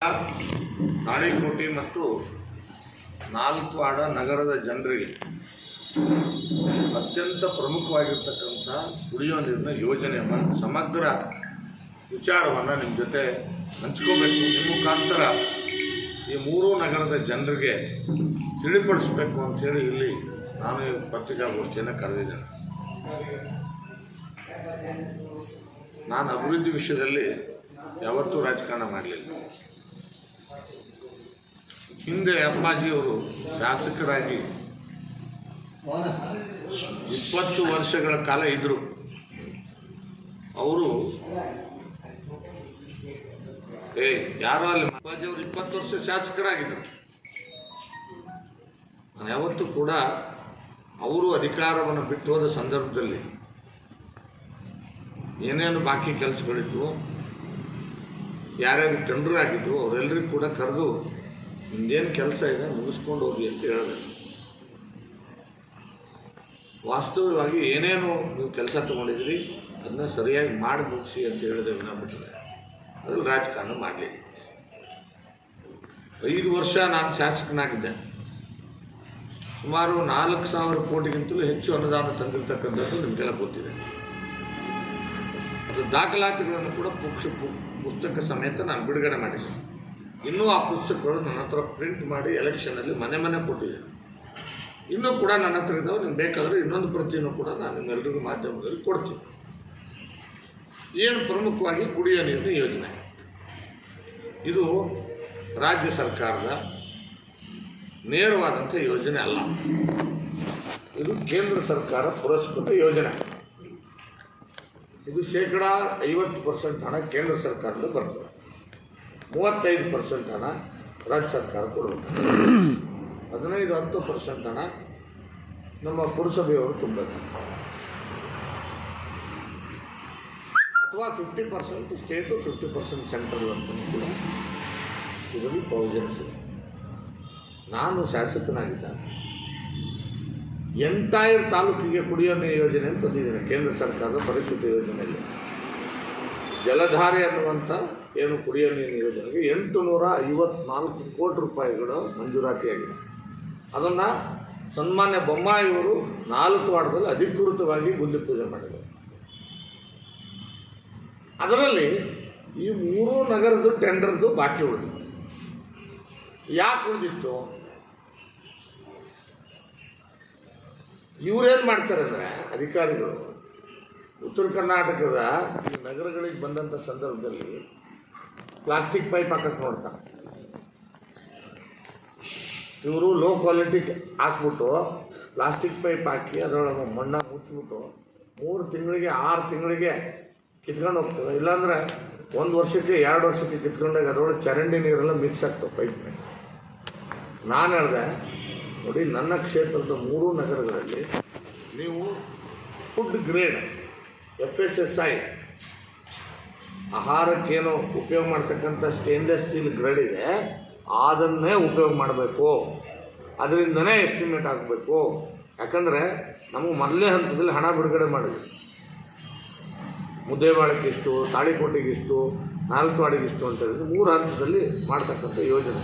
ತಾಳಿಕೋಟೆ ಮತ್ತು ನಾಲ್ತ್ವಾಡ ನಗರದ ಜನರಿಗೆ ಅತ್ಯಂತ ಪ್ರಮುಖವಾಗಿರ್ತಕ್ಕಂಥ ಕುಡಿಯುವ ನೀರಿನ ಯೋಜನೆಯನ್ನು ಸಮಗ್ರ ವಿಚಾರವನ್ನು ನಿಮ್ಮ ಜೊತೆ ಹಂಚ್ಕೋಬೇಕು. ನಿಮ್ಮ ಮುಖಾಂತರ ಈ ಮೂರೂ ನಗರದ ಜನರಿಗೆ ತಿಳಿಪಡಿಸಬೇಕು ಅಂಥೇಳಿ ಇಲ್ಲಿ ನಾನು ಪತ್ರಿಕಾಗೋಷ್ಠಿಯನ್ನು ಕರೆದಿದ್ದೇನೆ. ನಾನು ಅಭಿವೃದ್ಧಿ ವಿಷಯದಲ್ಲಿ ಯಾವತ್ತೂ ರಾಜಕಾರಣ ಮಾಡಲಿಲ್ಲ. ಹಿಂದೆ ಅಪ್ಪಾಜಿಯವರು ಶಾಸಕರಾಗಿ 20 ವರ್ಷಗಳ ಕಾಲ ಇದ್ದರು. ಅವರು ಯಾರೋ ಅಲ್ಲಿ ಅಪ್ಪಾಜಿಯವರು 20 ವರ್ಷ ಶಾಸಕರಾಗಿದ್ದರು. ನಾನು ಯಾವತ್ತೂ ಕೂಡ ಅವರು ಅಧಿಕಾರವನ್ನು ಬಿಟ್ಟು ಹೋದ ಸಂದರ್ಭದಲ್ಲಿ ಏನೇನು ಬಾಕಿ ಕೆಲಸಗಳಿದ್ವು, ಯಾರ್ಯಾರು ಟೆಂಡರ್ ಆಗಿದ್ದು ಅವರೆಲ್ಲರಿಗೂ ಕೂಡ ಕರೆದು ನಿಮ್ದೇನು ಕೆಲಸ ಇದೆ ಮುಗಿಸ್ಕೊಂಡು ಹೋಗಿ ಅಂತ ಹೇಳಿದೆ. ವಾಸ್ತವವಾಗಿ ಏನೇನು ನೀವು ಕೆಲಸ ತೊಗೊಂಡಿದ್ರಿ ಅದನ್ನ ಸರಿಯಾಗಿ ಮಾಡಿ ಮುಗಿಸಿ ಅಂತ ಹೇಳಿದೆ ವಿನಾಬಿಟ್ಟರೆ ಅದ್ರಲ್ಲಿ ರಾಜಕಾರಣ ಮಾಡಲಿ. 5 ವರ್ಷ ನಾನು ಶಾಸಕನಾಗಿದ್ದೆ. ಸುಮಾರು 4,000 ಕೋಟಿಗಿಂತಲೂ ಹೆಚ್ಚು ಅನುದಾನ ತಂದಿರತಕ್ಕಂಥದ್ದು ನಿಮಗೆಲ್ಲ ಗೊತ್ತಿದೆ. ಅದು ದಾಖಲಾತಿಗಳನ್ನು ಕೂಡ ಪುಸ್ತಕ ಸಮೇತ ನಾನು ಬಿಡುಗಡೆ ಮಾಡಿದ್ದೆ. ಇನ್ನೂ ಆ ಪುಸ್ತಕಗಳು ನನ್ನ ಹತ್ರ ಪ್ರಿಂಟ್ ಮಾಡಿ ಎಲೆಕ್ಷನಲ್ಲಿ ಮನೆ ಕೊಟ್ಟಿದ್ದೇನೆ. ಇನ್ನೂ ಕೂಡ ನನ್ನ ಹತ್ರ ಇದ್ದಾವೆ. ನಿಮ್ಗೆ ಬೇಕಾದರೆ ಇನ್ನೊಂದು ಪ್ರತಿಯನ್ನು ಕೂಡ ನಾನು ನಿಮ್ಮೆಲ್ಲರಿಗೂ ಮಾಧ್ಯಮದಲ್ಲಿ ಕೊಡ್ತೀನಿ. ಏನು ಪ್ರಮುಖವಾಗಿ ಕುಡಿಯುವ ನೀರಿನ ಯೋಜನೆ, ಇದು ರಾಜ್ಯ ಸರ್ಕಾರದ ನೇರವಾದಂಥ ಯೋಜನೆ ಅಲ್ಲ. ಇದು ಕೇಂದ್ರ ಸರ್ಕಾರ ಪುರಸ್ಕೃತ ಯೋಜನೆ. ಇದು 50% ಹಣ ಕೇಂದ್ರ ಸರ್ಕಾರದಿಂದ ಬರ್ತದೆ, 35% ಹಣ ರಾಜ್ಯ ಸರ್ಕಾರ ಕೊಡಬೇಕು, 15-10% ಹಣ ನಮ್ಮ ಪುರಸಭೆಯವರು ತುಂಬಬೇಕು, ಅಥವಾ 50% ಸ್ಟೇಟು 50% ಸೆಂಟ್ರಲ್ ಅಂತ ಕೂಡ ಇದರಲ್ಲಿ ಪ್ರೊವಿಷನ್ಸ್ ಇದೆ. ನಾನು ಶಾಸಕನಾಗಿದ್ದ ಎಂಟೈರ್ ತಾಲೂಕಿಗೆ ಕುಡಿಯೋ ನೀರು ಯೋಜನೆ ಅಂತ ತಂದಿದ್ದೇನೆ. ಕೇಂದ್ರ ಸರ್ಕಾರದ ಪರಿಷ್ಕೃತ ಯೋಜನೆಯಲ್ಲಿ ಜಲಧಾರೆ ಅನ್ನುವಂಥ ಏನು ಕುಡಿಯೋ ನೀರಿನ ಯೋಜನೆಗೆ 854 ಕೋಟಿ ರೂಪಾಯಿಗಳು ಮಂಜೂರಾತಿಯಾಗಿದೆ. ಅದನ್ನು ಸನ್ಮಾನ್ಯ ಬೊಮ್ಮಾಯಿಯವರು 4 ವಾರ್ಡದಲ್ಲಿ ಅಧಿಕೃತವಾಗಿ ಗುದ್ದಿ ಪೂಜೆ ಮಾಡಿದರು. ಅದರಲ್ಲಿ ಈ 3 ನಗರದ ಟೆಂಡರ್ದು ಬಾಕಿ ಉಳಿದಿತ್ತು. ಯಾಕೆ ಉಳಿದಿತ್ತು? ಇವರೇನು ಮಾಡ್ತಾರೆ ಅಂದರೆ, ಅಧಿಕಾರಿಗಳು ಉತ್ತರ ಕರ್ನಾಟಕದ ಈ ನಗರಗಳಿಗೆ ಬಂದಂಥ ಸಂದರ್ಭದಲ್ಲಿ ಪ್ಲಾಸ್ಟಿಕ್ ಪೈಪ್ ಹಾಕಕ್ಕೆ ನೋಡ್ತಾರೆ. ಇವರು ಲೋ ಕ್ವಾಲಿಟಿ ಹಾಕ್ಬಿಟ್ಟು ಪ್ಲಾಸ್ಟಿಕ್ ಪೈಪ್ ಹಾಕಿ ಅದರೊಳಗೆ ಮಣ್ಣಾಗಿ ಮುಚ್ಚಿಬಿಟ್ಟು 3 ತಿಂಗಳಿಗೆ 6 ತಿಂಗಳಿಗೆ ಕಿತ್ಕೊಂಡು ಹೋಗ್ತವೆ. ಇಲ್ಲಾಂದರೆ 1 ವರ್ಷಕ್ಕೆ 2 ವರ್ಷಕ್ಕೆ ಕಿತ್ಕೊಂಡಾಗ ಅದರೊಳಗೆ ಚರಂಡಿ ನೀರೆಲ್ಲ ಮಿಕ್ಸ್ ಆಗ್ತವೆ ಪೈಪ್ನಾಗ. ನಾನು ಹೇಳಿದೆ, ನೋಡಿ, ನನ್ನ ಕ್ಷೇತ್ರದ 3 ನಗರಗಳಲ್ಲಿ ನೀವು ಫುಡ್ ಗ್ರೇಡ್ FSSI ಆಹಾರಕ್ಕೇನು ಉಪಯೋಗ ಮಾಡ್ತಕ್ಕಂಥ ಸ್ಟೇನ್ಲೆಸ್ ಸ್ಟೀಲ್ ಗ್ರೇಡ್ ಇದೆ, ಅದನ್ನೇ ಉಪಯೋಗ ಮಾಡಬೇಕು. ಅದರಿಂದನೇ ಎಸ್ಟಿಮೇಟ್ ಆಗಬೇಕು. ಯಾಕಂದರೆ ನಮಗೆ ಮೊದಲೇ ಹಂತದಲ್ಲಿ ಹಣ ಬಿಡುಗಡೆ ಮಾಡಿದ್ವಿ. ಮುದ್ದೇಬಾಳಕ್ಕಿಷ್ಟು, ತಾಳಿಕೋಟೆಗಿಷ್ಟು, ನಾಲ್ತ್ವಾಡಿಗಿಷ್ಟು ಅಂತ ಹೇಳಿದ್ರೆ 3 ಹಂತದಲ್ಲಿ ಮಾಡ್ತಕ್ಕಂಥ ಯೋಜನೆ.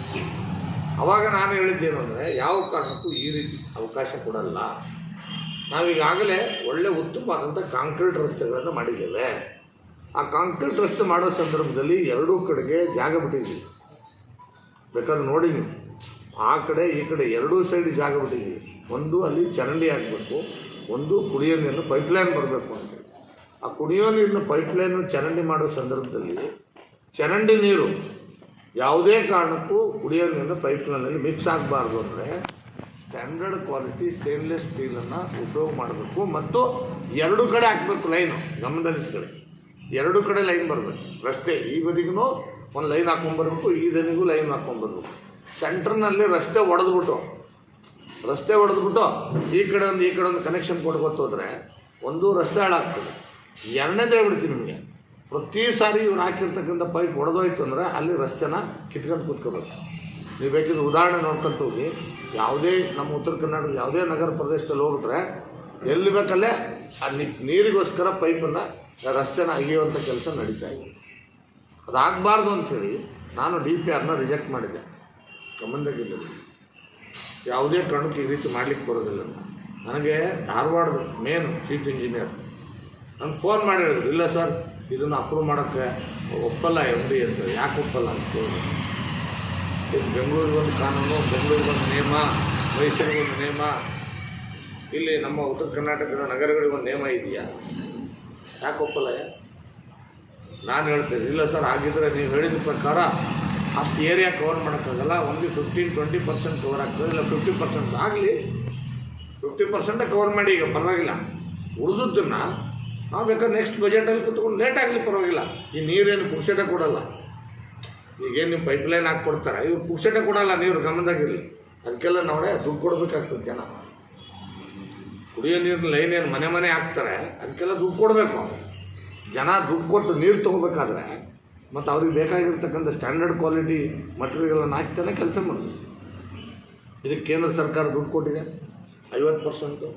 ಆವಾಗ ನಾನು ಹೇಳಿದ್ದೇನು ಅಂದರೆ, ಯಾವ ಕಾರಣಕ್ಕೂ ಈ ರೀತಿ ಅವಕಾಶ ಕೊಡಲ್ಲ. ನಾವೀಗಾಗಲೇ ಒಳ್ಳೆ ಉತ್ತಮವಾದಂಥ ಕಾಂಕ್ರೀಟ್ ರಸ್ತೆಗಳನ್ನು ಮಾಡಿದ್ದೇವೆ. ಆ ಕಾಂಕ್ರೀಟ್ ರಸ್ತೆ ಮಾಡೋ ಸಂದರ್ಭದಲ್ಲಿ 2 ಕಡೆಗೆ ಜಾಗ ಬಿಟ್ಟಿದ್ದೀವಿ. ಬೇಕಾದ್ರೆ ನೋಡಿ ನೀವು, ಆ ಕಡೆ ಈ ಕಡೆ 2 ಸೈಡ್ ಜಾಗ ಬಿಟ್ಟಿದ್ದೀವಿ. ಒಂದು ಅಲ್ಲಿ ಚರಂಡಿ ಆಗಬೇಕು, ಒಂದು ಕುಡಿಯೋ ನೀರಿನ ಪೈಪ್ಲೈನ್ ಬರಬೇಕು ಅಂತೇಳಿ. ಆ ಕುಡಿಯೋ ನೀರಿನ ಪೈಪ್ಲೈನು ಚರಂಡಿ ಮಾಡೋ ಸಂದರ್ಭದಲ್ಲಿ ಚರಂಡಿ ನೀರು ಯಾವುದೇ ಕಾರಣಕ್ಕೂ ಕುಡಿಯೋ ನೀರಿನ ಪೈಪ್ಲೈನಲ್ಲಿ ಮಿಕ್ಸ್ ಆಗಬಾರ್ದು ಅಂದರೆ ಸ್ಟ್ಯಾಂಡರ್ಡ್ ಕ್ವಾಲಿಟಿ ಸ್ಟೇನ್ಲೆಸ್ ಸ್ಟೀಲನ್ನು ಉಪಯೋಗ ಮಾಡಬೇಕು. ಮತ್ತು 2 ಕಡೆ ಹಾಕಬೇಕು ಲೈನು. ಗಮನದಲ್ಲಿಟ್ಕೊಳ್ಳಿ, 2 ಕಡೆ ಲೈನ್ ಬರಬೇಕು. ರಸ್ತೆ ಈ ಬದಿಗೂ ಒಂದು ಲೈನ್ ಹಾಕ್ಕೊಂಬರ್ಬೇಕು, ಈ ಬದಿಗೂ ಲೈನ್ ಹಾಕ್ಕೊಂಬರ್ಬೇಕು. ಸೆಂಟ್ರ್ನಲ್ಲಿ ರಸ್ತೆ ಹೊಡೆದ್ಬಿಟ್ಟು ಈ ಕಡೆ ಒಂದು ಕನೆಕ್ಷನ್ ಕೊಡ್ಕೊತ ಹೋದರೆ ಒಂದು ರಸ್ತೆ ಹಾಳಾಗ್ತದೆ. 2ನೇದು ಹೇಳ್ಬಿಡ್ತೀನಿ ನಿಮಗೆ, ಪ್ರತಿ ಸಾರಿ ಇವ್ರು ಹಾಕಿರ್ತಕ್ಕಂಥ ಪೈಪ್ ಹೊಡೆದೋಯ್ತು ಅಂದರೆ ಅಲ್ಲಿ ರಸ್ತೆನ ಕಿತ್ಕೊಂಡು ಕೂತ್ಕೋಬೇಕು. ನೀವು ಬೇಕಿದ್ರೆ ಉದಾಹರಣೆ ನೋಡ್ಕೊಂತ ಹೋಗಿ, ಯಾವುದೇ ನಮ್ಮ ಉತ್ತರ ಕರ್ನಾಟಕದ ಯಾವುದೇ ನಗರ ಪ್ರದೇಶದಲ್ಲಿ ಹೋಗ್ಬಿಟ್ರೆ ಎಲ್ಲಿ ಬೇಕಲ್ಲೇ ಆ ನೀರಿಗೋಸ್ಕರ ಪೈಪನ್ನು ರಸ್ತೆನ ಅಗೆಯುವಂಥ ಕೆಲಸ ನಡೀತಾ ಇದೆ. ಅದಾಗಬಾರ್ದು ಅಂಥೇಳಿ ನಾನು DPRನ ರಿಜೆಕ್ಟ್ ಮಾಡಿದ್ದೆ. ಗಮನದಾಗಿಲ್ಲ, ಯಾವುದೇ ಕಾರಣಕ್ಕೂ ಈ ರೀತಿ ಮಾಡಲಿಕ್ಕೆ ಬರೋದಿಲ್ಲ. ನನಗೆ ಧಾರವಾಡದ ಮೇನ್ ಚೀಫ್ ಇಂಜಿನಿಯರ್ ನನಗೆ ಫೋನ್ ಮಾಡಿ ಹೇಳಿದ್ರು, ಇಲ್ಲ ಸರ್ ಇದನ್ನು ಅಪ್ರೂವ್ ಮಾಡೋಕ್ಕೆ ಒಪ್ಪಲ್ಲ MD ಅಂತ. ಯಾಕೆ ಒಪ್ಪಲ್ಲ ಅಂತ ಕೇಳಿದ್ರು. ಇದು ಬೆಂಗಳೂರಿಗೊಂದು ಕಾನೂನು, ಬೆಂಗಳೂರಿಗೊಂದು ನಿಯಮ, ಮೈಸೂರಿಗೊಂದು ನಿಯಮ, ಇಲ್ಲಿ ನಮ್ಮ ಉತ್ತರ ಕರ್ನಾಟಕದ ನಗರಗಳಿಗೊಂದು ನಿಯಮ ಇದೆಯಾ, ಯಾಕೆ ಒಪ್ಪಲ್ಲ? ನಾನು ಹೇಳ್ತೇನೆ, ಇಲ್ಲ ಸರ್ ಆಗಿದ್ದರೆ ನೀವು ಹೇಳಿದ ಪ್ರಕಾರ ಅಷ್ಟು ಏರಿಯಾ ಕವರ್ ಮಾಡೋಕ್ಕಾಗಲ್ಲ, ಒಂದು 15-20% ಕವರ್ ಆಗ್ತದೆ, ಇಲ್ಲ 50% ಆಗಲಿ, 50% ಕವರ್ ಮಾಡಿ, ಈಗ ಪರವಾಗಿಲ್ಲ. ಉಳಿದದ್ದನ್ನು ನಾವು ಬೇಕಾದ್ರೆ ನೆಕ್ಸ್ಟ್ ಬಜೆಟಲ್ಲಿ ಕೂತ್ಕೊಂಡು ಲೇಟ್ ಆಗಲಿ ಪರವಾಗಿಲ್ಲ. ಈ ನೀರೇನು ಪುಕ್ಷಟೆ ಕೊಡಲ್ಲ. ಈಗೇನು ನಿಮ್ಮ ಪೈಪ್ಲೈನ್ ಹಾಕ್ಕೊಡ್ತಾರೆ, ಇವ್ರು ಪುಕ್ಷಟೆ ಕೊಡಲ್ಲ, ನೀರು ಗಮನದಾಗಿರಲಿ. ಅದಕ್ಕೆಲ್ಲ ನಾವೇ ದುಡ್ಡು ಕೊಡಬೇಕಾಗ್ತದೆ. ಜನ ಕುಡಿಯೋ ನೀರಿನ ಲೈನ್ ಏನು ಮನೆ ಹಾಕ್ತಾರೆ, ಅದಕ್ಕೆಲ್ಲ ದುಡ್ಡು ಕೊಡಬೇಕು. ಜನ ದುಡ್ಡು ಕೊಟ್ಟು ನೀರು ತೊಗೋಬೇಕಾದ್ರೆ ಮತ್ತು ಅವ್ರಿಗೆ ಬೇಕಾಗಿರ್ತಕ್ಕಂಥ ಸ್ಟ್ಯಾಂಡರ್ಡ್ ಕ್ವಾಲಿಟಿ ಮಟೀರಿಯಲನ್ನು ಹಾಕ್ತಾನೆ ಕೆಲಸ ಮಾಡೋದು. ಇದಕ್ಕೆ ಕೇಂದ್ರ ಸರ್ಕಾರ ದುಡ್ಡು ಕೊಟ್ಟಿದೆ 50%.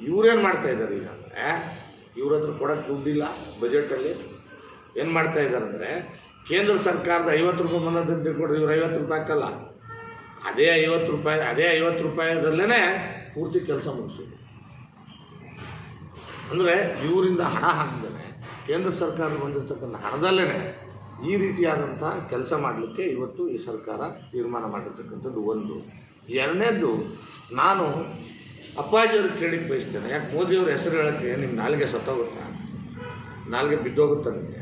ಇವರೇನು ಮಾಡ್ತಾಯಿದ್ದಾರೆ ಈಗ ಅಂದರೆ, ಇವ್ರ ಹತ್ರ ಕೊಡೋಕ್ಕೆ ದುಡ್ಡಿಲ್ಲ ಬಜೆಟಲ್ಲಿ. ಏನು ಮಾಡ್ತಾಯಿದ್ದಾರೆ ಅಂದರೆ, ಕೇಂದ್ರ ಸರ್ಕಾರದ 50 ರೂಪಾಯಿ ಮನ್ನಾ ಕೊಟ್ಟರೆ ಇವ್ರು 50 ರೂಪಾಯಿ ಹಾಕಲ್ಲ, ಅದೇ 50 ರೂಪಾಯದಲ್ಲೇ ಪೂರ್ತಿ ಕೆಲಸ ಮುಗಿಸೋದು. ಅಂದರೆ ಇವರಿಂದ ಹಣ ಹಾಕಿದರೆ ಕೇಂದ್ರ ಸರ್ಕಾರ ಬಂದಿರತಕ್ಕಂಥ ಹಣದಲ್ಲೇ ಈ ರೀತಿಯಾದಂಥ ಕೆಲಸ ಮಾಡಲಿಕ್ಕೆ ಇವತ್ತು ಈ ಸರ್ಕಾರ ತೀರ್ಮಾನ ಮಾಡಿರ್ತಕ್ಕಂಥದ್ದು ಒಂದು. ಎರಡನೇದ್ದು, ನಾನು ಅಪ್ಪಾಜಿಯವ್ರಿಗೆ ಕೇಳಿಕ್ಕೆ ಬಯಸ್ತೇನೆ, ಯಾಕೆ ಮೋದಿಯವ್ರ ಹೆಸರು ಹೇಳೋಕ್ಕೆ ನಿಮ್ಮ ನಾಲಿಗೆ ಸತ್ತೋಗುತ್ತಾ, ನಾಲಿಗೆ ಬಿದ್ದೋಗುತ್ತಾ ನಿಮಗೆ?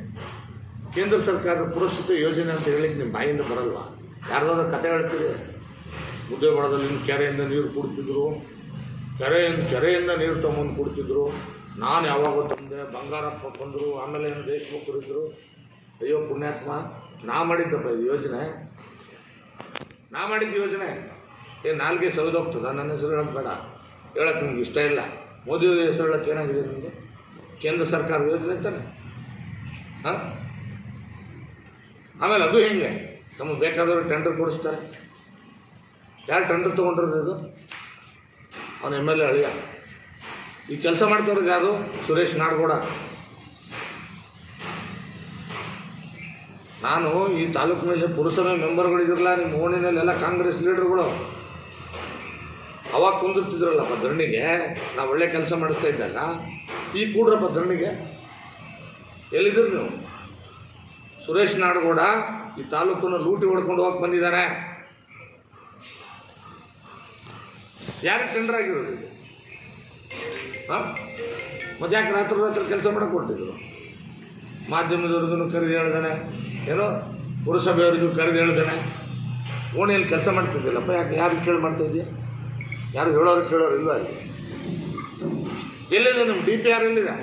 ಕೇಂದ್ರ ಸರ್ಕಾರದ ಪುರಸ್ಕೃತ ಯೋಜನೆ ಅಂತ ಹೇಳಲಿಕ್ಕೆ ನಿಮ್ಮ ಬಾಯಿಂದ ಬರಲ್ವಾ? ಯಾರ್ದಾದ್ರೂ ಕತೆ ಹೇಳ್ತೀರಿ? ಮುದ್ದೇಬಾಳದಲ್ಲಿ ಕೆರೆಯಿಂದ ನೀರು ಕುಡ್ತಿದ್ರು, ಕೆರೆಯಿಂದ ನೀರು ತೊಗೊಂಡು ಕುಡ್ತಿದ್ರು. ನಾನು ಯಾವಾಗ ತಂದೆ, ಬಂಗಾರಪ್ಪ ಬಂದರು, ಆಮೇಲೆ ಏನು ದೇಶಮುಖರು ಇದ್ದರು. ಅಯ್ಯೋ ಪುಣ್ಯಾತ್ಮ, ನಾ ಮಾಡಿದ್ದಪ್ಪ ಇದು ಯೋಜನೆ, ನಾ ಮಾಡಿದ್ದು ಯೋಜನೆ. ನಾಲ್ಗೆ ಸವಿದೋಗ್ತದ? ನನ್ನ ಹೆಸರು ಹೇಳೋದು ಬೇಡ, ಹೇಳೋಕ್ಕೆ ನಿಮ್ಗೆ ಇಷ್ಟ ಇಲ್ಲ. ಮೋದಿಯವ್ರ ಹೆಸರು ಹೇಳೋಕ್ಕೆ ಏನಾಗಿದೆ ನಿಮಗೆ? ಕೇಂದ್ರ ಸರ್ಕಾರ ಯೋಜನೆ ಅಂತಾನೆ. ಹಾಂ, ಆಮೇಲೆ ಅದು ಹೆಂಗೆ ನಮಗೆ ಬೇಕಾದವ್ರಿಗೆ ಟೆಂಡರ್ ಕೊಡಿಸ್ತಾರೆ. ಯಾರು ಟೆಂಡರ್ ತೊಗೊಂಡಿರೋದು? ಇದು ಅವನು MLA ಅಳಿಯ. ಈ ಕೆಲಸ ಮಾಡ್ತಾರೋದು ಯಾರು? ಸುರೇಶ್ ನಾಡಗೌಡ. ನಾನು ಈ ತಾಲೂಕಿನಲ್ಲಿ ಪುರಸಭೆ ಮೆಂಬರ್ಗಳಿದ್ರಲ್ಲ, ನಿಮ್ಮ ಓಣಿನಲ್ಲೆಲ್ಲ ಕಾಂಗ್ರೆಸ್ ಲೀಡರ್ಗಳು ಅವಾಗ ಕುಂದಿರ್ತಿದ್ರಲ್ಲಪ್ಪ ಧರಣಿಗೆ. ನಾವು ಒಳ್ಳೆ ಕೆಲಸ ಮಾಡಿಸ್ತಾ ಇದ್ದಾಗ ಈಗ ಕೂಡ್ರಪ್ಪ ಧರಣಿಗೆ. ಎಲ್ಲಿದ್ರು ನೀವು? ಸುರೇಶ್ ನಾಡಗೌಡ ಈ ತಾಲೂಕನ್ನು ಲೂಟಿ ಹೊಡ್ಕೊಂಡು ಹೋಗಕ್ಕೆ ಬಂದಿದ್ದಾನೆ. ಯಾರಿಗೆ ಟೆಂಡರ್ ಆಗಿರೋದು ಇದು? ಹಾಂ, ಮತ್ತು ಯಾಕೆ ರಾತ್ರಿ ಕೆಲಸ ಮಾಡಕ್ಕೆ ಕೊಟ್ಟಿದ್ರು? ಮಾಧ್ಯಮದವ್ರಿಗೂ ಕರೆದು ಹೇಳ್ದಾನೆ, ಏನೋ ಪುರಸಭೆಯವ್ರಿಗೂ ಕರೆದು ಹೇಳ್ದಾನೆ. ಓಣಿಯಲ್ಲಿ ಕೆಲಸ ಮಾಡ್ತಿದ್ದಿಲ್ಲಪ್ಪ, ಯಾಕೆ ಯಾರಿಗೆ ಕೇಳಿ ಮಾಡ್ತಾಯಿದ್ದೀಯ? ಯಾರು ಹೇಳೋರು ಕೇಳೋರು ಇಲ್ವಾ? ಎಲ್ಲಿದೆ ನಿಮ್ಮ DPR? ಎಲ್ಲಿದೆ?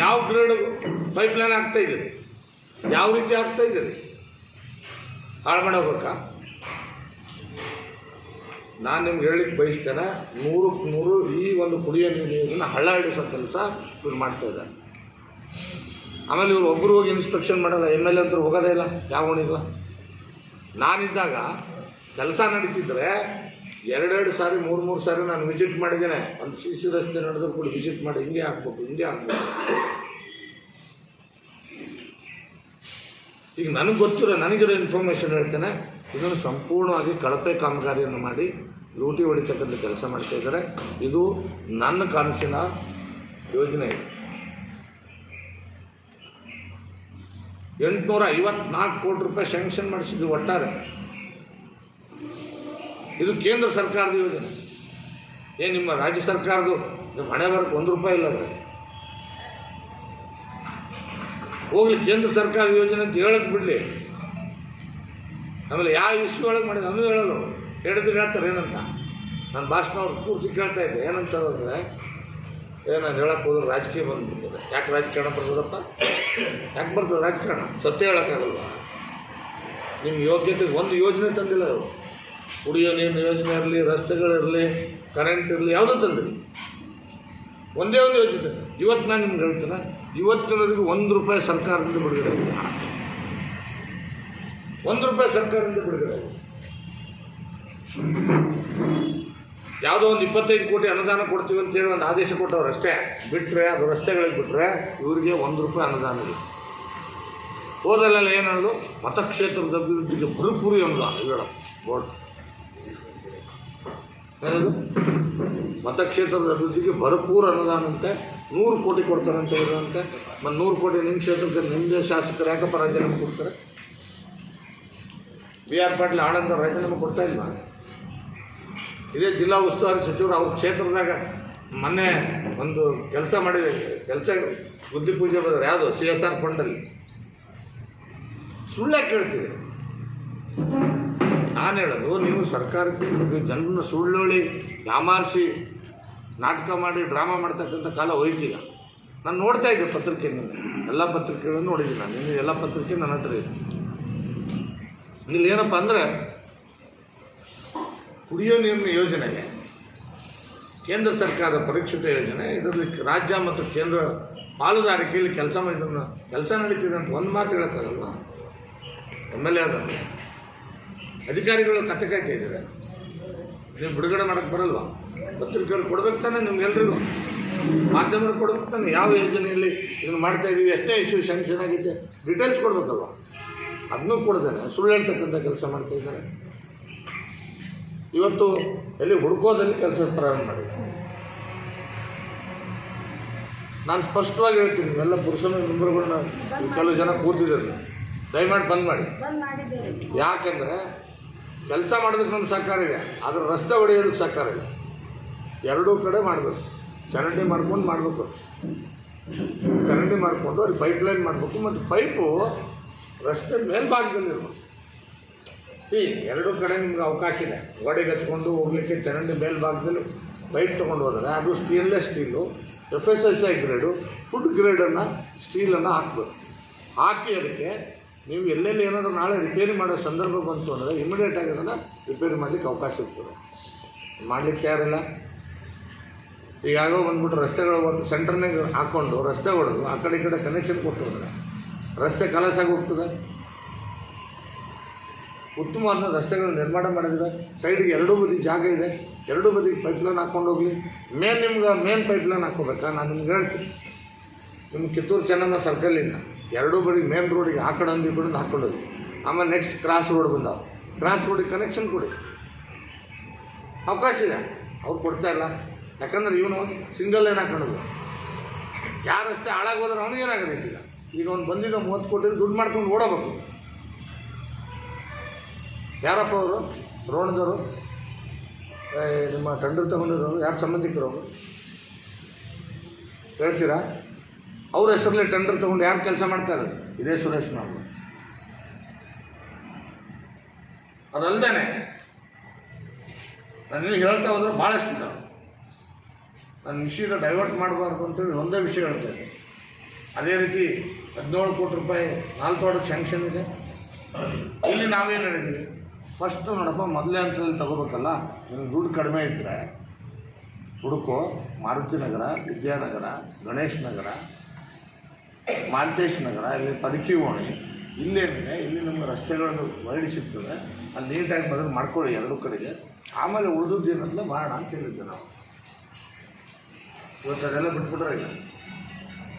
ಯಾವ ಗ್ರೇಡ್ ಪೈಪ್ಲೈನ್ ಆಗ್ತಾಯಿದ್ದೀರಿ? ಯಾವ ರೀತಿ ಆಗ್ತಾಯಿದ್ದೀರಿ? ಹಾಳು ಮಾಡೋಬೇಕಾ? ನಾನು ನಿಮ್ಗೆ ಹೇಳಿಕ್ಕೆ ಬಯಸ್ತೇನೆ, 100ಕ್ಕೆ 100 ಈ ಒಂದು ಕುಡಿಯೋ ನೀರನ್ನು ಹಳ್ಳ ಹಿಡಿಸೋ ಕೆಲಸ ಇವ್ರು ಮಾಡ್ತಾಯಿದ್ದಾರೆ. ಆಮೇಲೆ ಇವರು ಒಬ್ಬರು ಹೋಗಿ ಇನ್ಸ್ಪೆಕ್ಷನ್ ಮಾಡೋಲ್ಲ, MLA ಹತ್ರ ಹೋಗೋದೇ ಇಲ್ಲ ಯಾವ ಓಣಿಗೂ. ನಾನಿದ್ದಾಗ ಕೆಲಸ ನಡೀತಿದ್ರೆ 2 ಸಾರಿ 3 ಸಾರಿ ನಾನು ವಿಸಿಟ್ ಮಾಡಿದ್ದೇನೆ. ಒಂದು CC ರಸ್ತೆ ನಡೆದ್ರು ಕೂಡ ವಿಸಿಟ್ ಮಾಡಿ, ಹಿಂಗೆ ಹಾಕ್ಬೇಕು, ಹಿಂಗೆ ಹಾಕ್ಬೇಕು. ಈಗ ನನಗೆ ಗೊತ್ತಿರೋ, ನನಗಿರೋ ಇನ್ಫಾರ್ಮೇಷನ್ ಹೇಳ್ತೇನೆ. ಇದನ್ನು ಸಂಪೂರ್ಣವಾಗಿ ಕಳಪೆ ಕಾಮಗಾರಿಯನ್ನು ಮಾಡಿ ಲೂಟಿ ಹೊಡಿತಕ್ಕಂಥ ಕೆಲಸ ಮಾಡ್ತಾಯಿದ್ದಾರೆ. ಇದು ನನ್ನ ಕನಸಿನ ಯೋಜನೆ. 854 ಕೋಟಿ ರೂಪಾಯಿ ಸ್ಯಾಂಕ್ಷನ್ ಮಾಡಿಸಿದ್ದು ಒಟ್ಟಾರೆ. ಇದು ಕೇಂದ್ರ ಸರ್ಕಾರದ ಯೋಜನೆ. ಏನು ನಿಮ್ಮ ರಾಜ್ಯ ಸರ್ಕಾರದ್ದು ನಿಮ್ಮ ಹಣೆ ಬರಕ್ಕೆ 1 ರೂಪಾಯಿ ಇಲ್ಲ ಅಂದರೆ ಹೋಗಲಿ. ಕೇಂದ್ರ ಸರ್ಕಾರ ಯೋಜನೆ ಅಂತ ಹೇಳಕ್ಕೆ ಬಿಡಲಿ. ಆಮೇಲೆ ಯಾವ ಇಶ್ಯೂ ಒಳಗೆ ಮಾಡಿದ ಅದನ್ನು ಹೇಳೋದು, ಹೇಳಿದ್ರೆ ಹೇಳ್ತಾರೆ ಏನಂತ. ನನ್ನ ಭಾಷಣ ಅವ್ರು ಪೂರ್ತಿ ಕೇಳ್ತಾ ಇದ್ದೆ. ಏನಂತಂದರೆ, ನಾನು ಹೇಳಕ್ಕೆ ಹೋದ್ರೆ ರಾಜಕೀಯ ಬಂದುಬಿಡ್ತದೆ. ಯಾಕೆ ರಾಜಕಾರಣ ಬರ್ತದಪ್ಪ? ಯಾಕೆ ಬರ್ತದೆ ರಾಜಕಾರಣ? ಸತ್ಯ ಹೇಳೋಕ್ಕಾಗಲ್ವ? ನಿಮ್ಮ ಯೋಗ್ಯತೆಗೆ ಒಂದು ಯೋಜನೆ ತಂದಿಲ್ಲ ಅವರು. ಕುಡಿಯೋ ನೀರಿನ ಯೋಜನೆ ಇರಲಿ, ರಸ್ತೆಗಳಿರಲಿ, ಕರೆಂಟ್ ಇರಲಿ, ಯಾವುದೂ ತಂದಿಲ್ಲ. ಒಂದೇ ಒಂದು ಯೋಜನೆ. ಇವತ್ತು ನಾನು ನಿಮ್ಗೆ ಹೇಳ್ತೇನೆ, ಇವತ್ತಿನವರೆಗೂ 1 ರೂಪಾಯಿ ಸರ್ಕಾರದಿಂದ ಬಿಡುಗಡೆ ಆಗಿದೆ. 1 ರೂಪಾಯಿ ಸರ್ಕಾರದಿಂದ ಬಿಡುಗಡೆ ಆಗಿದೆ. ಯಾವುದೋ ಒಂದು 25 ಕೋಟಿ ಅನುದಾನ ಕೊಡ್ತೀವಿ ಅಂತೇಳಿ ಒಂದು ಆದೇಶ ಕೊಟ್ಟವ್ರು ಅಷ್ಟೇ. ಬಿಟ್ಟರೆ ಅದು ರಸ್ತೆಗಳಿಗೆ ಬಿಟ್ಟರೆ ಇವರಿಗೆ 1 ರೂಪಾಯಿ ಅನುದಾನ ಇದೆ. ಹೋದಲ್ಲೆಲ್ಲ ಏನು ಹೇಳೋದು, ಮತಕ್ಷೇತ್ರದ ಅಭಿವೃದ್ಧಿಗೆ ಭರಪೂರಿ ಅನುದಾನ ಹೇಳೋ ಬೋರ್ಡ್ ಏನದು, ಮತಕ್ಷೇತ್ರದ ಅಭಿವೃದ್ಧಿಗೆ ಭರಪೂರ ಅನುದಾನ ಅಂತೆ, 100 ಕೋಟಿ ಕೊಡ್ತಾರಂತೆ ಇರುವಂತೆ. ಮತ್ತು 100 ಕೋಟಿ ನಿಮ್ಮ ಕ್ಷೇತ್ರಕ್ಕೆ ನಿಮ್ಮದೇ ಶಾಸಕರು ಯಾಕಪ್ಪ ರಾಜೀನಾಮೆ ಕೊಡ್ತಾರೆ? ಬಿ ಆರ್ ಪಾಟೀಲ್ ಆಳಂದ ರಾಜೀನಾಮೆ ಕೊಡ್ತಾ ಇಲ್ಲ. ಇದೇ ಜಿಲ್ಲಾ ಉಸ್ತುವಾರಿ ಸಚಿವರು ಅವ್ರ ಕ್ಷೇತ್ರದಾಗ ಮೊನ್ನೆ ಒಂದು ಕೆಲಸ ಮಾಡಿದೆ, ಕೆಲಸ ಬುದ್ಧಿ ಪೂಜೆ ಬಂದರೆ ಯಾವುದು CSR ಫಂಡಲ್ಲಿ. ಸುಳ್ಳ್ಯಾಕೆ ಕೇಳ್ತೀವಿ? ನಾನು ಹೇಳೋದು, ನೀವು ಸರ್ಕಾರಕ್ಕೆ ಜನರನ್ನ ಸುಳ್ಳೋಳಿ ಯಾಮಾರಿಸಿ ನಾಟಕ ಮಾಡಿ ಡ್ರಾಮಾ ಮಾಡ್ತಕ್ಕಂಥ ಕಾಲ ಹೋಯ್ತೀಗ. ನಾನು ನೋಡ್ತಾ ಇದ್ದೆ ಪತ್ರಿಕೆಯನ್ನು, ಎಲ್ಲ ಪತ್ರಿಕೆಗಳನ್ನು ನೋಡಿದ್ದೀನಿ ನಾನು. ನಿಮಗೆ ಎಲ್ಲ ಪತ್ರಿಕೆ ನನ್ನ ಹತ್ರ ಇದೆ. ಇಲ್ಲಿ ಏನಪ್ಪ ಅಂದರೆ, ಕುಡಿಯೋ ನೀರಿನ ಯೋಜನೆಗೆ ಕೇಂದ್ರ ಸರ್ಕಾರದ ಪರೀಕ್ಷಿತ ಯೋಜನೆ, ಇದರಲ್ಲಿ ರಾಜ್ಯ ಮತ್ತು ಕೇಂದ್ರ ಪಾಲುದಾರಿಕೆಯಲ್ಲಿ ಕೆಲಸ ನಡೀತಿದೆ ಅಂತ ಒಂದು ಮಾತು ಹೇಳೋಕ್ಕಾಗಲ್ವ? MLA ಅದನ್ನು ಅಧಿಕಾರಿಗಳು ಕತೆ ಕಾಯ್ತಾ ಇದ್ದಾರೆ. ನೀವು ಬಿಡುಗಡೆ ಮಾಡೋಕ್ಕೆ ಬರಲ್ವಾ? ಪತ್ರಿಕೆಯವ್ರು ಕೊಡ್ಬೇಕು ತಾನೆ, ನಿಮ್ಗೆಲ್ರಿಗೂ ಮಾಧ್ಯಮರು ಕೊಡ್ಬೇಕು ತಾನೆ. ಯಾವ ಯೋಜನೆಯಲ್ಲಿ ಇದನ್ನು ಮಾಡ್ತಾಯಿದ್ದೀವಿ, ಎಷ್ಟೇ ಇಶ್ಯೂ ಸ್ಯಾಂಕ್ಷನ್ ಆಗಿದೆ, ಡೀಟೇಲ್ಸ್ ಕೊಡಬೇಕಲ್ವ? ಅದನ್ನೂ ಕೊಡ್ದೇನೆ ಸುಳ್ಳು ಹೇಳ್ತಕ್ಕಂಥ ಕೆಲಸ ಮಾಡ್ತಾಯಿದ್ದಾರೆ. ಇವತ್ತು ಎಲ್ಲಿ ಹುಡ್ಕೋದಲ್ಲಿ ಕೆಲಸ ಪ್ರಾರಂಭ ಮಾಡಿದ್ದಾರೆ. ನಾನು ಸ್ಪಷ್ಟವಾಗಿ ಹೇಳ್ತೀನಿ, ನೀವೆಲ್ಲ ಪುರುಷನ ಮೆಂಬರ್ಗಳನ್ನ ಕೆಲವು ಜನ ಕೂತಿದ್ದಾರೆ, ದಯಮಾಡಿ ಬಂದ್ ಮಾಡಿ. ಯಾಕೆಂದರೆ ಕೆಲಸ ಮಾಡೋದಕ್ಕೆ ನಮ್ಮ ಸರ್ಕಾರ ಇದೆ, ಆದರೆ ರಸ್ತೆ ಹೊಡೆಯೋದಕ್ಕೆ ಸರ್ಕಾರ ಇದೆ. ಎರಡೂ ಕಡೆ ಮಾಡಬೇಕು. ಚರಂಡಿ ಮಾಡ್ಕೊಂಡು ಮಾಡಬೇಕು, ಚರಂಡಿ ಮಾಡಿಕೊಂಡು ಅವ್ರಿಗೆ ಪೈಪ್ಲೈನ್ ಮಾಡಬೇಕು. ಮತ್ತು ಪೈಪು ರಸ್ತೆ ಮೇಲ್ಭಾಗದಲ್ಲಿರ್ಬೇಕು. ಎರಡೂ ಕಡೆ ನಿಮ್ಗೆ ಅವಕಾಶ ಇದೆ. ಗೋಡೆಗೆ ಹಚ್ಕೊಂಡು ಹೋಗಲಿಕ್ಕೆ ಚರಂಡಿ ಮೇಲ್ಭಾಗದಲ್ಲಿ ಪೈಪ್ ತೊಗೊಂಡು ಹೋದರೆ ಅದು stainless steel, FSSAI grade, food ಗ್ರೇಡನ್ನು ಸ್ಟೀಲನ್ನು ಹಾಕಬೇಕು. ಹಾಕಿ ಅದಕ್ಕೆ ನೀವು ಎಲ್ಲೆಲ್ಲಿ ಏನಾದರೂ ನಾಳೆ ರಿಪೇರಿ ಮಾಡೋ ಸಂದರ್ಭ ಬಂತು ಅಂದರೆ ಇಮಿಡಿಯೇಟಾಗಿ ಅದನ್ನು ರಿಪೇರಿ ಮಾಡಲಿಕ್ಕೆ ಅವಕಾಶ ಇರ್ತದೆ. ಮಾಡಲಿಕ್ಕೆ ಯಾರಿಲ್ಲ. ಈಗಾಗೋ ಬಂದ್ಬಿಟ್ಟು ರಸ್ತೆಗಳು ಒಂದು ಸೆಂಟರ್ನಾಗ ಹಾಕ್ಕೊಂಡು ರಸ್ತೆ ಹೊಡೆದು ಆ ಕಡೆ ಈ ಕಡೆ ಕನೆಕ್ಷನ್ ಕೊಟ್ಟಿದ್ರೆ ರಸ್ತೆ ಕಲಸಾಗಿ ಹೋಗ್ತದೆ. ಉತ್ತಮವಾದ ರಸ್ತೆಗಳು ನಿರ್ಮಾಣ ಮಾಡಿದ್ರೆ ಸೈಡ್ಗೆ ಎರಡೂ ಬದಿ ಜಾಗ ಇದೆ, ಎರಡೂ ಬದಿಗೆ ಪೈಪ್ಲೈನ್ ಹಾಕ್ಕೊಂಡು ಹೋಗಲಿ. ಮೇನ್ ಪೈಪ್ಲೈನ್ ಹಾಕ್ಕೋಬೇಕಾ? ನಾನು ನಿಮ್ಗೆ ಹೇಳ್ತೀನಿ, ನಿಮ್ಮ ಕಿತ್ತೂರು ಚೆನ್ನಮ್ಮ ಸರ್ಕಲಿಂದ ಎರಡೂ ಬದಿ ಮೇನ್ ರೋಡಿಗೆ ಆ ಕಡೆ ಒಂದು ಈ ಕಡೆ ಹಾಕ್ಕೊಂಡು ಹೋಗಿ. ಆಮೇಲೆ ನೆಕ್ಸ್ಟ್ ಕ್ರಾಸ್ ರೋಡ್ ಬಂದಾವ, ಕ್ರಾಸ್ ರೋಡಿಗೆ ಕನೆಕ್ಷನ್ ಕೊಡಿ. ಅವಕಾಶ ಇದೆ, ಅವ್ರು ಕೊಡ್ತಾ ಇಲ್ಲ. ಯಾಕಂದ್ರೆ ಇವನು ಸಿಂಗಲ್ ಲೈನ್ ಹಾಕೊಳ್ಳೋದು. ಯಾರು ರಸ್ತೆ ಹಾಳಾಗೋದ್ರೆ ಅವನಿಗೇನಾಗಬೇಕಿಲ್ಲ. ಈಗ ಅವ್ನು ಬಂದಿದ್ದ 30 ಕೋಟಿ ದುಡ್ಡು ಮಾಡ್ಕೊಂಡು ಓಡಬೇಕು. ಯಾರಪ್ಪ ಅವರು? ರೋಣದವರು, ನಿಮ್ಮ ಟಂಡರ್ ತಗೊಂಡಿರೋರು, ಯಾರು ಸಂಬಂಧಿಕರು ಅವರು ಹೇಳ್ತೀರಾ? ಅವ್ರ ಹೆಸರಲ್ಲಿ ಟೆಂಡರ್ ತೊಗೊಂಡು ಯಾರು ಕೆಲಸ ಮಾಡ್ತಾರೆ? ಇದೇ ಸುರೇಶ್ನವರು. ಅದಲ್ಲದೆ ನಾನು ನೀವು ಹೇಳ್ತಾ ಹೋದ್ರೆ ಭಾಳಷ್ಟು ಇದ್ದಾವೆ. ನನ್ನ ವಿಷಯದ ಡೈವರ್ಟ್ ಮಾಡಬಾರ್ದು ಅಂತೇಳಿ ಒಂದೇ ವಿಷಯ ಹೇಳ್ತೇನೆ. ಅದೇ ರೀತಿ 17 ಕೋಟಿ ರೂಪಾಯಿ ನಾಲ್ಕು ಸ್ಯಾಂಕ್ಷನ್ ಇದೆ. ಇಲ್ಲಿ ನಾವೇನು ಹೇಳಿದ್ವಿ, ಫಸ್ಟು ನೋಡಪ್ಪ ಮೊದಲೇ ಹಂತದಲ್ಲಿ ತಗೋಬೇಕಲ್ಲ. ನಿಮ್ಗೆ ದುಡ್ಡು ಕಡಿಮೆ ಇದ್ದರೆ ಹುಡುಕೋ. ಮಾರುತಿ ನಗರ, ವಿದ್ಯಾನಗರ, ಗಣೇಶ್ ನಗರ, ಮಾಂತೇಶ್ ನಗರ, ಇಲ್ಲಿ ಪದಕಿ ಓಣಿ, ಇಲ್ಲೇನಿದೆ, ಇಲ್ಲಿ ನಮ್ಮ ರಸ್ತೆಗಳನ್ನು ವೈಡ್ ಸಿಗ್ತದೆ, ಅಲ್ಲಿ ನೀಟಾಗಿ ಬದಲು ಮಾಡ್ಕೊಳ್ಳಿ ಎರಡೂ ಕಡೆಗೆ. ಆಮೇಲೆ ಉಳಿದದ್ದು ಏನಂತಲೇ ಮಾಡೋಣ ಅಂತ ಹೇಳಿದ್ದೆ ನಾವು. ಇವತ್ತು ಅದೆಲ್ಲ ಬಿಟ್ಬಿಟ್ರೆ ಇಲ್ಲ,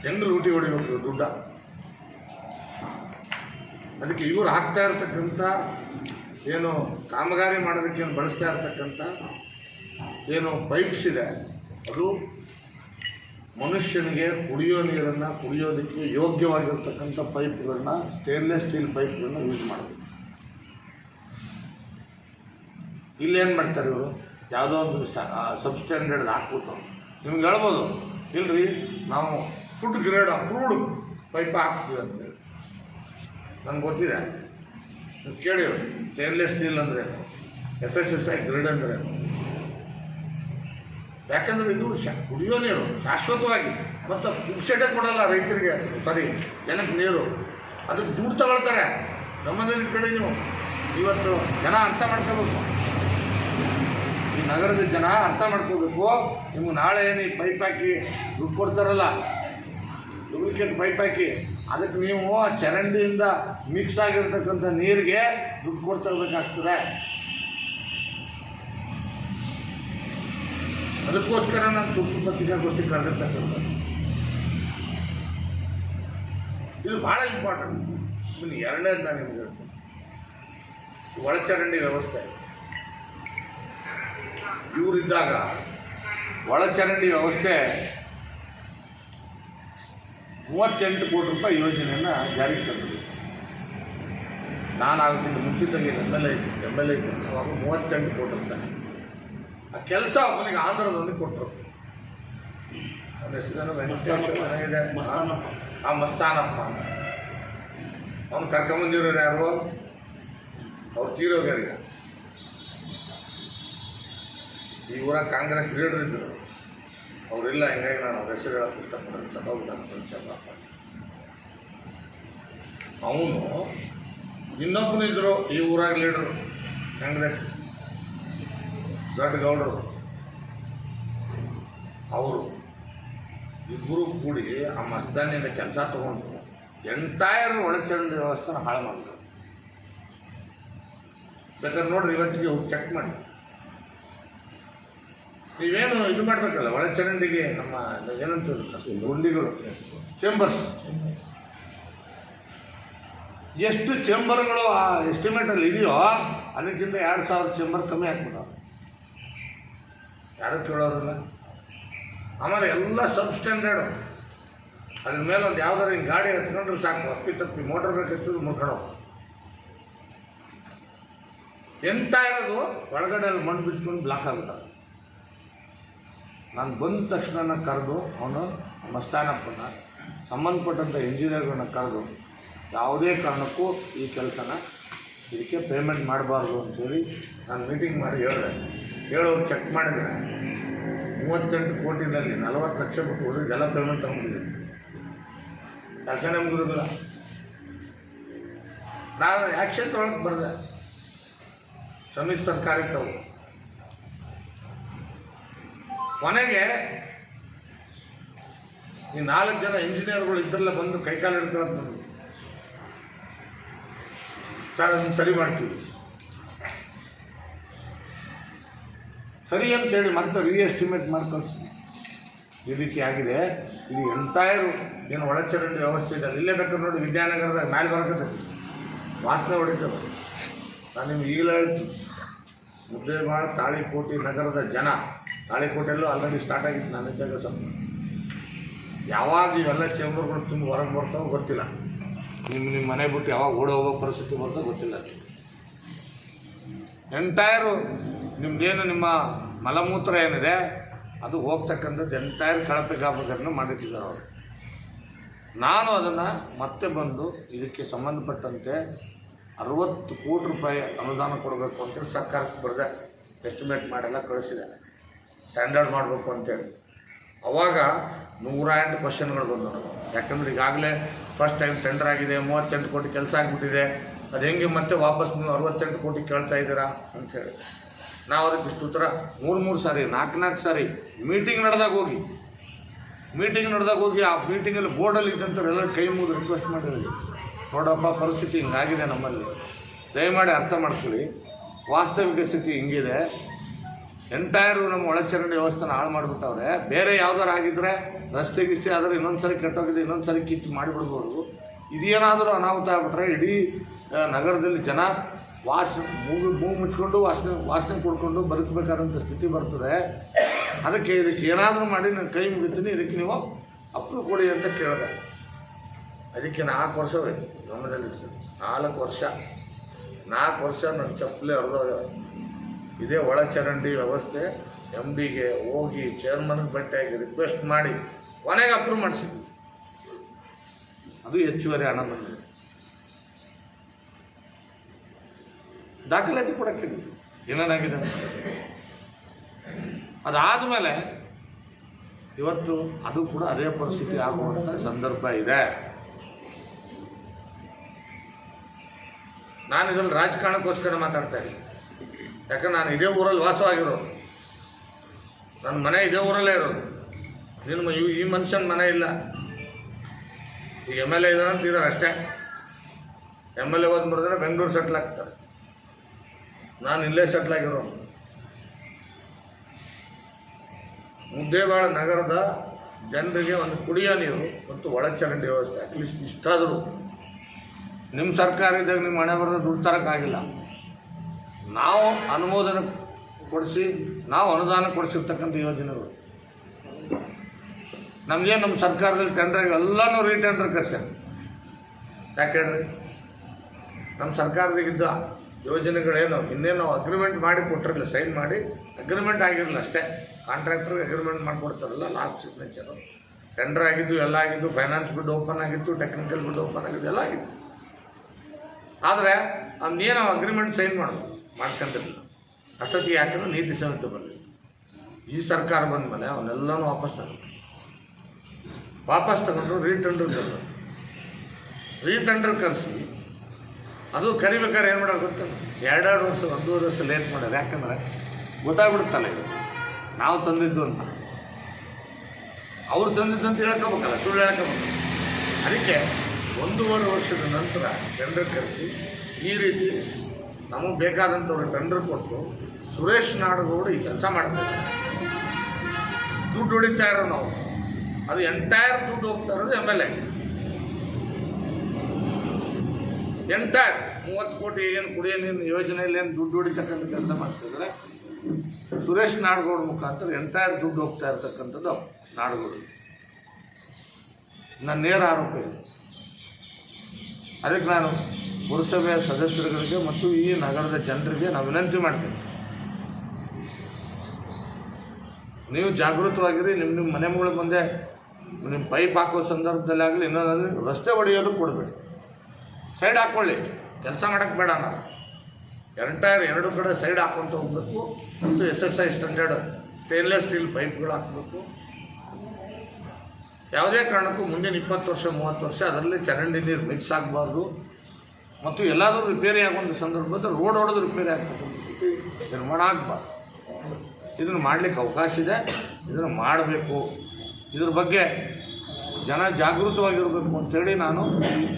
ಹೆಂಗೆ ಲೂಟಿ ಹೊಡಿಬೇಕು ದುಡ್ಡ. ಅದಕ್ಕೆ ಇವರು ಹಾಕ್ತಾ ಇರ್ತಕ್ಕಂಥ ಏನು ಕಾಮಗಾರಿ ಮಾಡೋದಕ್ಕೆ ಏನು ಬಳಸ್ತಾ ಇರ್ತಕ್ಕಂಥ ಏನು ಪೈಪ್ಸ್ ಇದೆ, ಅದು ಮನುಷ್ಯನಿಗೆ ಕುಡಿಯೋ ನೀರನ್ನು ಕುಡಿಯೋದಕ್ಕೆ ಯೋಗ್ಯವಾಗಿರ್ತಕ್ಕಂಥ ಪೈಪ್ಗಳನ್ನ, ಸ್ಟೇನ್ಲೆಸ್ ಸ್ಟೀಲ್ ಪೈಪ್ಗಳನ್ನ ಯೂಸ್ ಮಾಡಬೇಕು. ಇಲ್ಲೇನು ಮಾಡ್ತಾರೆ ಇವರು? ಯಾವುದೋ ಒಂದು ಸಬ್ಸ್ಟ್ಯಾಂಡರ್ಡ್ ಹಾಕ್ಬಿಟ್ಟು ನಿಮ್ಗೆ ಹೇಳ್ಬೋದು, ಇಲ್ರಿ ನಾವು ಫುಡ್ ಗ್ರೇಡ್ ಅಪ್ರೂವ್ಡ್ ಪೈಪ್ ಹಾಕ್ತೀವಿ ಅಂತೇಳಿ. ನನಗೆ ಗೊತ್ತಿದೆ, ನೀವು ಕೇಳಿ. ಸ್ಟೇನ್ಲೆಸ್ ಸ್ಟೀಲ್ ಅಂದರೆ FSSAI ಗ್ರೇಡ್ ಅಂದರೆ, ಯಾಕಂದರೆ ಇದು ಕುಡಿಯೋ ನೀರು ಶಾಶ್ವತವಾಗಿ ಮತ್ತು ಪುಕ್ಸೆಟೇ ಕೊಡಲ್ಲ ರೈತರಿಗೆ, ಜನಕ್ಕೆ ನೀರು. ಅದಕ್ಕೆ ದುಡ್ಡು ತಗೊಳ್ತಾರೆ. ನಮ್ಮದೇ ಕಡೆ ನೀವು ಇವತ್ತು ಜನ ಅರ್ಥ ಮಾಡ್ಕೋಬೇಕು. ಈ ನಗರದ ಜನ ಅರ್ಥ ಮಾಡ್ಕೋಬೇಕು. ನಿಮ್ಗೆ ನಾಳೆ ಏನು ಈ ಪೈಪ್ ಹಾಕಿ ದುಡ್ಡು ಕೊಡ್ತಾರಲ್ಲ, ಡೂಪ್ಲಿಕೇಟ್ ಪೈಪ್ ಹಾಕಿ, ಅದಕ್ಕೆ ನೀವು ಆ ಚರಂಡಿಯಿಂದ ಮಿಕ್ಸ್ ಆಗಿರ್ತಕ್ಕಂಥ ನೀರಿಗೆ ದುಡ್ಡು ಕೊಡ್ತಾ ಇರಬೇಕಾಗ್ತದೆ. ಅದಕ್ಕೋಸ್ಕರ ನಾನು ತುರ್ತು ಪತ್ರಿಕಾಗೋಷ್ಠಿ ಕರೆದಿರ್ತಕ್ಕಂಥದ್ದು. ಇದು ಭಾಳ ಇಂಪಾರ್ಟೆಂಟ್. ಇನ್ನು ಎರಡನೇದು ನಾನು ನಿಮ್ಗೆ ಹೇಳ್ತೀನಿ, ಒಳಚರಂಡಿ ವ್ಯವಸ್ಥೆ ಇವರಿದ್ದಾಗ ಒಳಚರಂಡಿ ವ್ಯವಸ್ಥೆ 38 ಕೋಟಿ ರೂಪಾಯಿ ಯೋಜನೆಯನ್ನು ಜಾರಿಗೆ ತಂದಿದೆ. ನಾನು ಅದಕ್ಕಿಂತ ಮುಂಚಿತವಾಗಿ ಎಮ್ ಎಲ್ ಎ ಇದ್ದೆ ಅವಾಗ 38 ಕೋಟಿ ರೂಪಾಯಿ ಆ ಕೆಲಸ ಅವನಿಗೆ ಆಂಧ್ರದಲ್ಲಿ ಕೊಟ್ಟರು. ಅವನ ಹೆಸರೇನು ವೆಂಕಟೇಶ್ವರ ಇದೆ, ಆ ಮಸ್ತಾನಪ್ಪ ಅಂತ. ಅವನು ಕರ್ಕೊಂಬಂದಿರೋರು ಯಾರು, ಅವ್ರು ತೀರೋಗ್ಯಾರೀಗ. ಈ ಊರಾಗ ಕಾಂಗ್ರೆಸ್ ಲೀಡರ್ ಇದ್ದರು, ಅವರಿಲ್ಲ. ಹಿಂಗಾಗಿ ನಾನು ಅವ್ರ ಹೆಸರು ಹೇಳೋಕ್ಕೆ ಇಷ್ಟಪಡೋದು ಸತ್ತೋಗ್ಬಿಟ್ಟ. ಅವನು ಇನ್ನೊಬ್ಬನು ಇದ್ದರು ಈ ಊರಾಗ ಲೀಡ್ರು, ಕಾಂಗ್ರೆಸ್ ದೊಡ್ಡ ಗೌಡರು. ಅವರು ಇಬ್ಬರು ಕೂಡಿ ಆ ಮಸ್ತಾನಿಂದ ಕೆಲಸ ತೊಗೊಂಡು ಎಂಟೈರ್ ಒಳಚರಂಡಿ ವ್ಯವಸ್ಥೆನ ಹಾಳು ಮಾಡಿದ್ರು. ಬೇಕಾದ್ರೆ ನೋಡ್ರಿ, ಇವತ್ತಿಗೆ ಹೋಗಿ ಚೆಕ್ ಮಾಡಿ. ನೀವೇನು ಇದು ಮಾಡಬೇಕಲ್ಲ ಒಳಚರಂಡಿಗೆ, ನಮ್ಮ ಏನಂತ ಗುಂಡಿಗಳು, ಚೇಂಬರ್ಸ್, ಎಷ್ಟು ಚೇಂಬರ್ಗಳು ಆ ಎಸ್ಟಿಮೇಟಲ್ಲಿ ಇದೆಯೋ ಅದಕ್ಕಿಂತ 2000 ಚೇಂಬರ್ ಕಮ್ಮಿ ಹಾಕ್ಬಿಟ್ಟು ಯಾರು ಕೇಳೋದಿಲ್ಲ. ಆಮೇಲೆ ಎಲ್ಲ ಸಬ್ ಸ್ಟ್ಯಾಂಡರ್ಡು, ಅದ್ರ ಮೇಲೆ ಒಂದು ಯಾವ್ದಾರು ಹಿಂಗೆ ಗಾಡಿ ಹತ್ಕೊಂಡ್ರೆ ಸಾಕು, ತಪ್ಪಿ ಮೋಟರ್ ಬೇಕಿತ್ತು ಮುಡ್ಕೊಳ್ಳೋ. ಎಂತ ಇರೋದು ಒಳಗಡೆ ಅಲ್ಲಿ ಮಣ್ಣು ಬಿಚ್ಕೊಂಡು ಬ್ಲಾಕ್ ಆಗ್ಬಿಟ್ಟಾರೆ. ನಾನು ಬಂದ ತಕ್ಷಣ ಕರೆದು ಅವನು ಮಸ್ತಾನಪ್ಪನ ಸಂಬಂಧಪಟ್ಟಂಥ ಇಂಜಿನಿಯರ್ಗಳನ್ನ ಕರೆದು ಯಾವುದೇ ಕಾರಣಕ್ಕೂ ಈ ಕೆಲಸನ ಇದಕ್ಕೆ ಪೇಮೆಂಟ್ ಮಾಡಬಾರ್ದು ಅಂತೇಳಿ ನಾನು ಮೀಟಿಂಗ್ ಮಾಡಿ ಹೇಳೋರು ಚೆಕ್ ಮಾಡಿದರೆ 38 ಕೋಟಿನಲ್ಲಿ 40 ಲಕ್ಷ ಬಿಟ್ಟು ಹುಡುಗರಿಗೆಲ್ಲ ಪೇಮೆಂಟ್ ತಗೊಂಡಿದ್ದೀನಿ. ಕೆಲಸನೇ ಮುಗಿದಿಲ್ಲ. ನಾನು ಆ್ಯಕ್ಷನ್ ತೊಗೊಳಕ್ಕೆ ಬರದೆ ಸಮ್ಮಿಶ್ರ ಸರ್ಕಾರಕ್ಕೆ ತಗೋ. ಕೊನೆಗೆ ಈ 4 ಜನ ಇಂಜಿನಿಯರ್ಗಳು ಇದ್ರಲ್ಲ ಬಂದು ಕೈಕಾಲು ಹಿಡ್ಕೊಳ್ಳೋದು ಬಂದು, ಸರ್ ಅದನ್ನು ಸರಿ ಮಾಡ್ತೀವಿ ಸರಿ ಅಂತೇಳಿ ಮತ್ತೆ ರೀಎಸ್ಟಿಮೇಟ್ ಮಾಡಿ ಕಳಿಸ್ತೀವಿ. ಈ ರೀತಿ ಆಗಿದೆ. ಇದು ಎಂಟೈರು ಏನು ಒಳಚರಂಡಿ ವ್ಯವಸ್ಥೆ ಇದೆ. ಇಲ್ಲೇ ಬೇಕಾದ್ರೆ ನೋಡಿ, ವಿದ್ಯಾನಗರದ ಮೇಲೆ ಬರ್ತದೆ, ವಾಸನೆ ಹೊಡಿತದೆ. ನಾನು ನಿಮ್ಗೆ ಈಗಲೇ ಹೇಳ್ತೀನಿ, ಮುದ್ದೇಮಾಳ ತಾಳಿಕೋಟೆ ನಗರದ ಜನ, ತಾಳಿಕೋಟೆಯಲ್ಲೂ ಆಲ್ರೆಡಿ ಸ್ಟಾರ್ಟ್ ಆಗಿತ್ತು ನನ್ನ ಜಾಗ ಸ್ವಲ್ಪ. ಯಾವಾಗ ಇವೆಲ್ಲ ಚೇಂಬರ್ಗಳು ತುಂಬ ಹೊರಗೆ ಬರ್ತಾವೋ ಗೊತ್ತಿಲ್ಲ. ನಿಮ್ಮ ಮನೆ ಬಿಟ್ಟು ಯಾವಾಗ ಓಡಿ ಹೋಗೋ ಪರಿಸ್ಥಿತಿ ಬರ್ತೋ ಗೊತ್ತಿಲ್ಲ. ಎಂಟೈರು ನಿಮ್ಮದೇನು ನಿಮ್ಮ ಮಲಮೂತ್ರ ಏನಿದೆ ಅದು ಹೋಗ್ತಕ್ಕಂಥದ್ದು ಎಂಟೈರ್ ಕಳಪೆ ಕಾಮಗಾರಿನ ಮಾಡಿಟ್ಟಿದ್ದಾರೆ ಅವರು. ನಾನು ಅದನ್ನು ಮತ್ತೆ ಬಂದು ಇದಕ್ಕೆ ಸಂಬಂಧಪಟ್ಟಂತೆ 60 ಕೋಟಿ ರೂಪಾಯಿ ಅನುದಾನ ಕೊಡಬೇಕು ಅಂತೇಳಿ ಸರ್ಕಾರಕ್ಕೆ ಬರೆದೆ, ಎಸ್ಟಿಮೇಟ್ ಮಾಡೆಲ್ಲ ಕಳಿಸಿದೆ, ಸ್ಟ್ಯಾಂಡರ್ಡ್ ಮಾಡಬೇಕು ಅಂತೇಳಿ. ಅವಾಗ 108 ಕ್ವಶನ್ಗಳು ಬಂದವು. ಯಾಕಂದರೆ ಈಗಾಗಲೇ ಫಸ್ಟ್ ಟೈಮ್ ಟೆಂಡರ್ ಆಗಿದೆ, 38 ಕೋಟಿ ಕೆಲಸ ಆಗಿಬಿಟ್ಟಿದೆ, ಅದು ಹೆಂಗೆ ಮತ್ತೆ ವಾಪಸ್ ನೀವು 68 ಕೋಟಿ ಕೇಳ್ತಾ ಇದ್ದೀರಾ ಅಂಥೇಳಿ ನಾವು ಅದಕ್ಕೆ ಇಷ್ಟು ಉತ್ತರ 3 ಸಾರಿ 4 ಸಾರಿ ಮೀಟಿಂಗ್ ನಡೆದಾಗ ಹೋಗಿ ಆ ಮೀಟಿಂಗಲ್ಲಿ ಬೋರ್ಡಲ್ಲಿ ಇದ್ದಂಥವ್ರೆಲ್ಲ ಕೈ ಮುಗಿದು ರಿಕ್ವೆಸ್ಟ್ ಮಾಡಿದ್ವಿ, ನೋಡಪ್ಪ ಪರಿಸ್ಥಿತಿ ಹಿಂಗಾಗಿದೆ ನಮ್ಮಲ್ಲಿ, ದಯಮಾಡಿ ಅರ್ಥ ಮಾಡ್ಕೊಳ್ಳಿ, ವಾಸ್ತವಿಕ ಸ್ಥಿತಿ ಹಿಂಗಿದೆ, ಎಂಟೈರು ನಮ್ಮ ಒಳಚರಂಡಿ ವ್ಯವಸ್ಥೆನ ಹಾಳು ಮಾಡಿಬಿಟ್ಟವ್ರೆ. ಬೇರೆ ಯಾವ್ದಾರು ಆಗಿದ್ದರೆ ರಸ್ತೆ ಗಿಸ್ತೆ ಆದರೆ ಇನ್ನೊಂದು ಸರಿ ಕೆಟ್ಟೋಗಿದೆ, ಇನ್ನೊಂದು ಸರಿ ಕಿತ್ತು ಮಾಡಿಬಿಡ್ಬೋದು. ಇದೇನಾದರೂ ಅನಾಹುತ ಆಗ್ಬಿಟ್ರೆ ಇಡೀ ನಗರದಲ್ಲಿ ಜನ ಮೂಗು ಮುಚ್ಕೊಂಡು ವಾಸನೆ ಕೊಡ್ಕೊಂಡು ಬದುಕಬೇಕಾದಂಥ ಸ್ಥಿತಿ ಬರ್ತದೆ. ಅದಕ್ಕೆ ಇದಕ್ಕೆ ಏನಾದರೂ ಮಾಡಿ ನಾನು ಕೈ ಮುಗಿತೀನಿ, ಇದಕ್ಕೆ ನೀವು ಅಪ್ರೂವ್ ಕೊಡಿ ಅಂತ ಕೇಳಿದೆ. ಅದಕ್ಕೆ 4 ವರ್ಷವೇ ಗಮನದಲ್ಲಿತ್ತು. 4 ವರ್ಷ ನನ್ನ ಚಪ್ಪಲಿ ಹರಿದೋಗ. ಇದೇ ಒಳಚರಂಡಿ ವ್ಯವಸ್ಥೆ MDಗೆ ಹೋಗಿ ಚೇರ್ಮನ್ಗೆ ಭೇಟಿಯಾಗಿ ರಿಕ್ವೆಸ್ಟ್ ಮಾಡಿ ಕೊನೆಗೆ ಅಪ್ರೂವ್ ಮಾಡಿಸಿದ್ವಿ. ಅದು ಹೆಚ್ಚುವರಿ ಹಣ ಬಂದಿದೆ. ದಾಖಲಾತಿ ಕೊಡೋಕ್ಕೆ ಏನೇನಾಗಿದೆ. ಅದಾದಮೇಲೆ ಇವತ್ತು ಅದು ಕೂಡ ಅದೇ ಪರಿಸ್ಥಿತಿ ಆಗುವಂಥ ಸಂದರ್ಭ ಇದೆ. ನಾನು ಇದರಲ್ಲಿ ರಾಜಕಾರಣಕ್ಕೋಸ್ಕರ ಮಾತಾಡ್ತಾ ಇದ್ದೀನಿ. ಯಾಕಂದ್ರೆ ನಾನು ಇದೇ ಊರಲ್ಲಿ ವಾಸವಾಗಿರೋದು, ನನ್ನ ಮನೆ ಇದೇ ಊರಲ್ಲೇ ಇರೋದು. ಈ ಮನುಷ್ಯನ ಮನೆ ಇಲ್ಲ. ಈಗ MLA ಇದ್ದಾರಂತ ಇದ್ದಾರೆ ಅಷ್ಟೇ. MLA ಹೋದ್ ಬರೆದ್ರೆ ಬೆಂಗಳೂರು ಸೆಟ್ಲ್ ಆಗ್ತಾರೆ. ನಾನು ಇಲ್ಲೇ ಸೆಟ್ಲ್ ಆಗಿರೋದು. ಮುದ್ದೇಬಾಳ ನಗರದ ಜನರಿಗೆ ಒಂದು ಕುಡಿಯೋ ನೀರು ಮತ್ತು ಒಳಚರಂಡಿ ವ್ಯವಸ್ಥೆ ಅಟ್ಲೀಸ್ಟ್ ಇಷ್ಟಾದರೂ ನಿಮ್ಮ ಸರ್ಕಾರ ಇದ್ದಾಗ ನಿಮ್ಮ ಹಣೆ ಬರೆದ ದುಡ್ಡು ತರೋಕ್ಕಾಗಿಲ್ಲ. ನಾವು ಅನುಮೋದನೆ ಕೊಡಿಸಿ ನಾವು ಅನುದಾನ ಕೊಡಿಸಿರ್ತಕ್ಕಂಥ ಯೋಜನೆಗಳು ನಮಗೇನು ನಮ್ಮ ಸರ್ಕಾರದಲ್ಲಿ ಟೆಂಡರ್ ಎಲ್ಲನೂ ರೀಟೆಂಡರ್ ಕರ್ಸ್ಯಾರ. ಯಾಕೆ ಹೇಳ್ರಿ? ನಮ್ಮ ಸರ್ಕಾರದಾಗಿದ್ದ ಯೋಜನೆಗಳೇನು ಇನ್ನೇನು ನಾವು ಅಗ್ರಿಮೆಂಟ್ ಮಾಡಿ ಕೊಟ್ಟಿರಲಿಲ್ಲ, ಸೈನ್ ಮಾಡಿ ಅಗ್ರಿಮೆಂಟ್ ಆಗಿರಲಿಲ್ಲ ಅಷ್ಟೇ. ಕಾಂಟ್ರಾಕ್ಟರ್ಗೆ ಅಗ್ರಿಮೆಂಟ್ ಮಾಡಿಕೊಡ್ತಾರಲ್ಲ ಲಾಸ್ಟ್ ಸಿಗ್ನೇಚರು. ಟೆಂಡರ್ ಆಗಿದ್ದು ಎಲ್ಲ ಆಗಿದ್ದು, ಫೈನಾನ್ಸ್ ಬಿಡ್ ಓಪನ್ ಆಗಿತ್ತು, ಟೆಕ್ನಿಕಲ್ ಬಿಡ್ ಓಪನ್ ಆಗಿದ್ದು ಎಲ್ಲ ಆಗಿತ್ತು. ಆದರೆ ಅದನ್ನೇನು ನಾವು ಅಗ್ರಿಮೆಂಟ್ ಸೈನ್ ಮಾಡ್ಕೊಂಡಿರಲಿಲ್ಲ. ಅಷ್ಟೊತ್ತಿಗೆ ಯಾಕಂದ್ರೆ ನೀತಿ ಸಂಹಿತೆ ಬಂದಿಲ್ಲ. ಈ ಸರ್ಕಾರ ಬಂದ ಮೇಲೆ ಅವನ್ನೆಲ್ಲನೂ ವಾಪಸ್ ತಗೊಂಡು ರೀಟೆಂಡರ್ ಕರೆಸಿ ಅದು ಕರಿಬೇಕಾದ್ರೆ ಏನು ಮಾಡೋದು ಗೊತ್ತಲ್ಲ, 2 ವರ್ಷ 1.5 ವರ್ಷ ಲೇಟ್ ಮಾಡ್ಯಾರ. ಯಾಕಂದ್ರೆ ಗೊತ್ತಾಗ್ಬಿಡುತ್ತಲ್ಲ ಇದು ನಾವು ತಂದಿದ್ದು ಅಂತ, ಅವ್ರು ತಂದಿದ್ದು ಅಂತ ಹೇಳ್ಕೋಬೇಕಲ್ಲ, ಸುಳ್ಳು ಹೇಳ್ಕೋಬೇಕು. ಅದಕ್ಕೆ 1.5 ವರ್ಷದ ನಂತರ ಟೆಂಡರ್ ಕರೆಸಿ ಈ ರೀತಿ ನಮಗೆ ಬೇಕಾದಂಥವ್ರು ಟೆಂಡರ್ ಕೊಟ್ಟು ಸುರೇಶ್ ನಾಡಗೌಡ ಈ ಕೆಲಸ ಮಾಡ್ತಾರೆ. ದುಡ್ಡು ಹೊಡಿತಾ ಇರೋ ನಾವು, ಅದು ಎಂಟೈರ್ ದುಡ್ಡು ಹೋಗ್ತಾ ಇರೋದು MLA. ಎಂಟೈರ್ 30 ಕೋಟಿ ಏನು ಕುಡಿಯೋ ನೀರಿನ ಯೋಜನೆಯಲ್ಲಿ ಏನು ದುಡ್ಡು ಹೊಡಿತಕ್ಕಂಥ ಕೆಲಸ ಮಾಡ್ತಿದ್ರೆ ಸುರೇಶ್ ನಾಡಗೌಡ ಮುಖಾಂತರ ಎಂಟೈರ್ ದುಡ್ಡು ಹೋಗ್ತಾ ಇರ್ತಕ್ಕಂಥದ್ದು ನಾಡಗೌಡ ನನ್ನ ನೇರ ಆರೋಪ ಇದೆ. ಅದಕ್ಕೆ ನಾನು ಪುರಸಭೆಯ ಸದಸ್ಯರುಗಳಿಗೆ ಮತ್ತು ಈ ನಗರದ ಜನರಿಗೆ ನಾವು ವಿನಂತಿ ಮಾಡ್ತೀನಿ, ನೀವು ಜಾಗೃತವಾಗಿರಿ. ನಿಮ್ಮ ಮನೆ ಮುಗಳ ಮುಂದೆ ನಿಮ್ಮ ಪೈಪ್ ಹಾಕೋ ಸಂದರ್ಭದಲ್ಲಿ ಆಗಲಿ ಇನ್ನೊಂದಾಗಲಿ ರಸ್ತೆ ಹೊಡೆಯೋದು ಕೊಡಬೇಡಿ, ಸೈಡ್ ಹಾಕ್ಕೊಳ್ಳಿ, ಕೆಲಸ ಮಾಡೋಕ್ಕೆ ಬೇಡ. ನಾವು ಎಂಟೈರ್ 2 ಕಡೆ ಸೈಡ್ ಹಾಕ್ಕೊತ ಹೋಗ್ಬೇಕು. ಮತ್ತು SSI ಸ್ಟ್ಯಾಂಡರ್ಡ್ ಸ್ಟೇನ್ಲೆಸ್ ಸ್ಟೀಲ್ ಪೈಪ್ಗಳು ಹಾಕಬೇಕು. ಯಾವುದೇ ಕಾರಣಕ್ಕೂ ಮುಂದಿನ 20 ವರ್ಷ 30 ವರ್ಷ ಅದರಲ್ಲಿ ಚರಂಡಿ ನೀರು ಮಿಕ್ಸ್ ಆಗಬಾರ್ದು. ಮತ್ತು ಎಲ್ಲಾದರೂ ರಿಪೇರಿ ಆಗುವಂಥ ಸಂದರ್ಭದಲ್ಲಿ ರೋಡ್ ಹೊಡೆದು ರಿಪೇರಿ ಆಗ್ತಕ್ಕಂಥ ಸ್ಥಿತಿ ನಿರ್ಮಾಣ ಆಗಬಾರ್ದು. ಇದನ್ನು ಮಾಡಲಿಕ್ಕೆ ಅವಕಾಶ ಇದೆ, ಇದನ್ನು ಮಾಡಬೇಕು. ಇದ್ರ ಬಗ್ಗೆ ಜನ ಜಾಗೃತವಾಗಿರಬೇಕು ಅಂಥೇಳಿ ನಾನು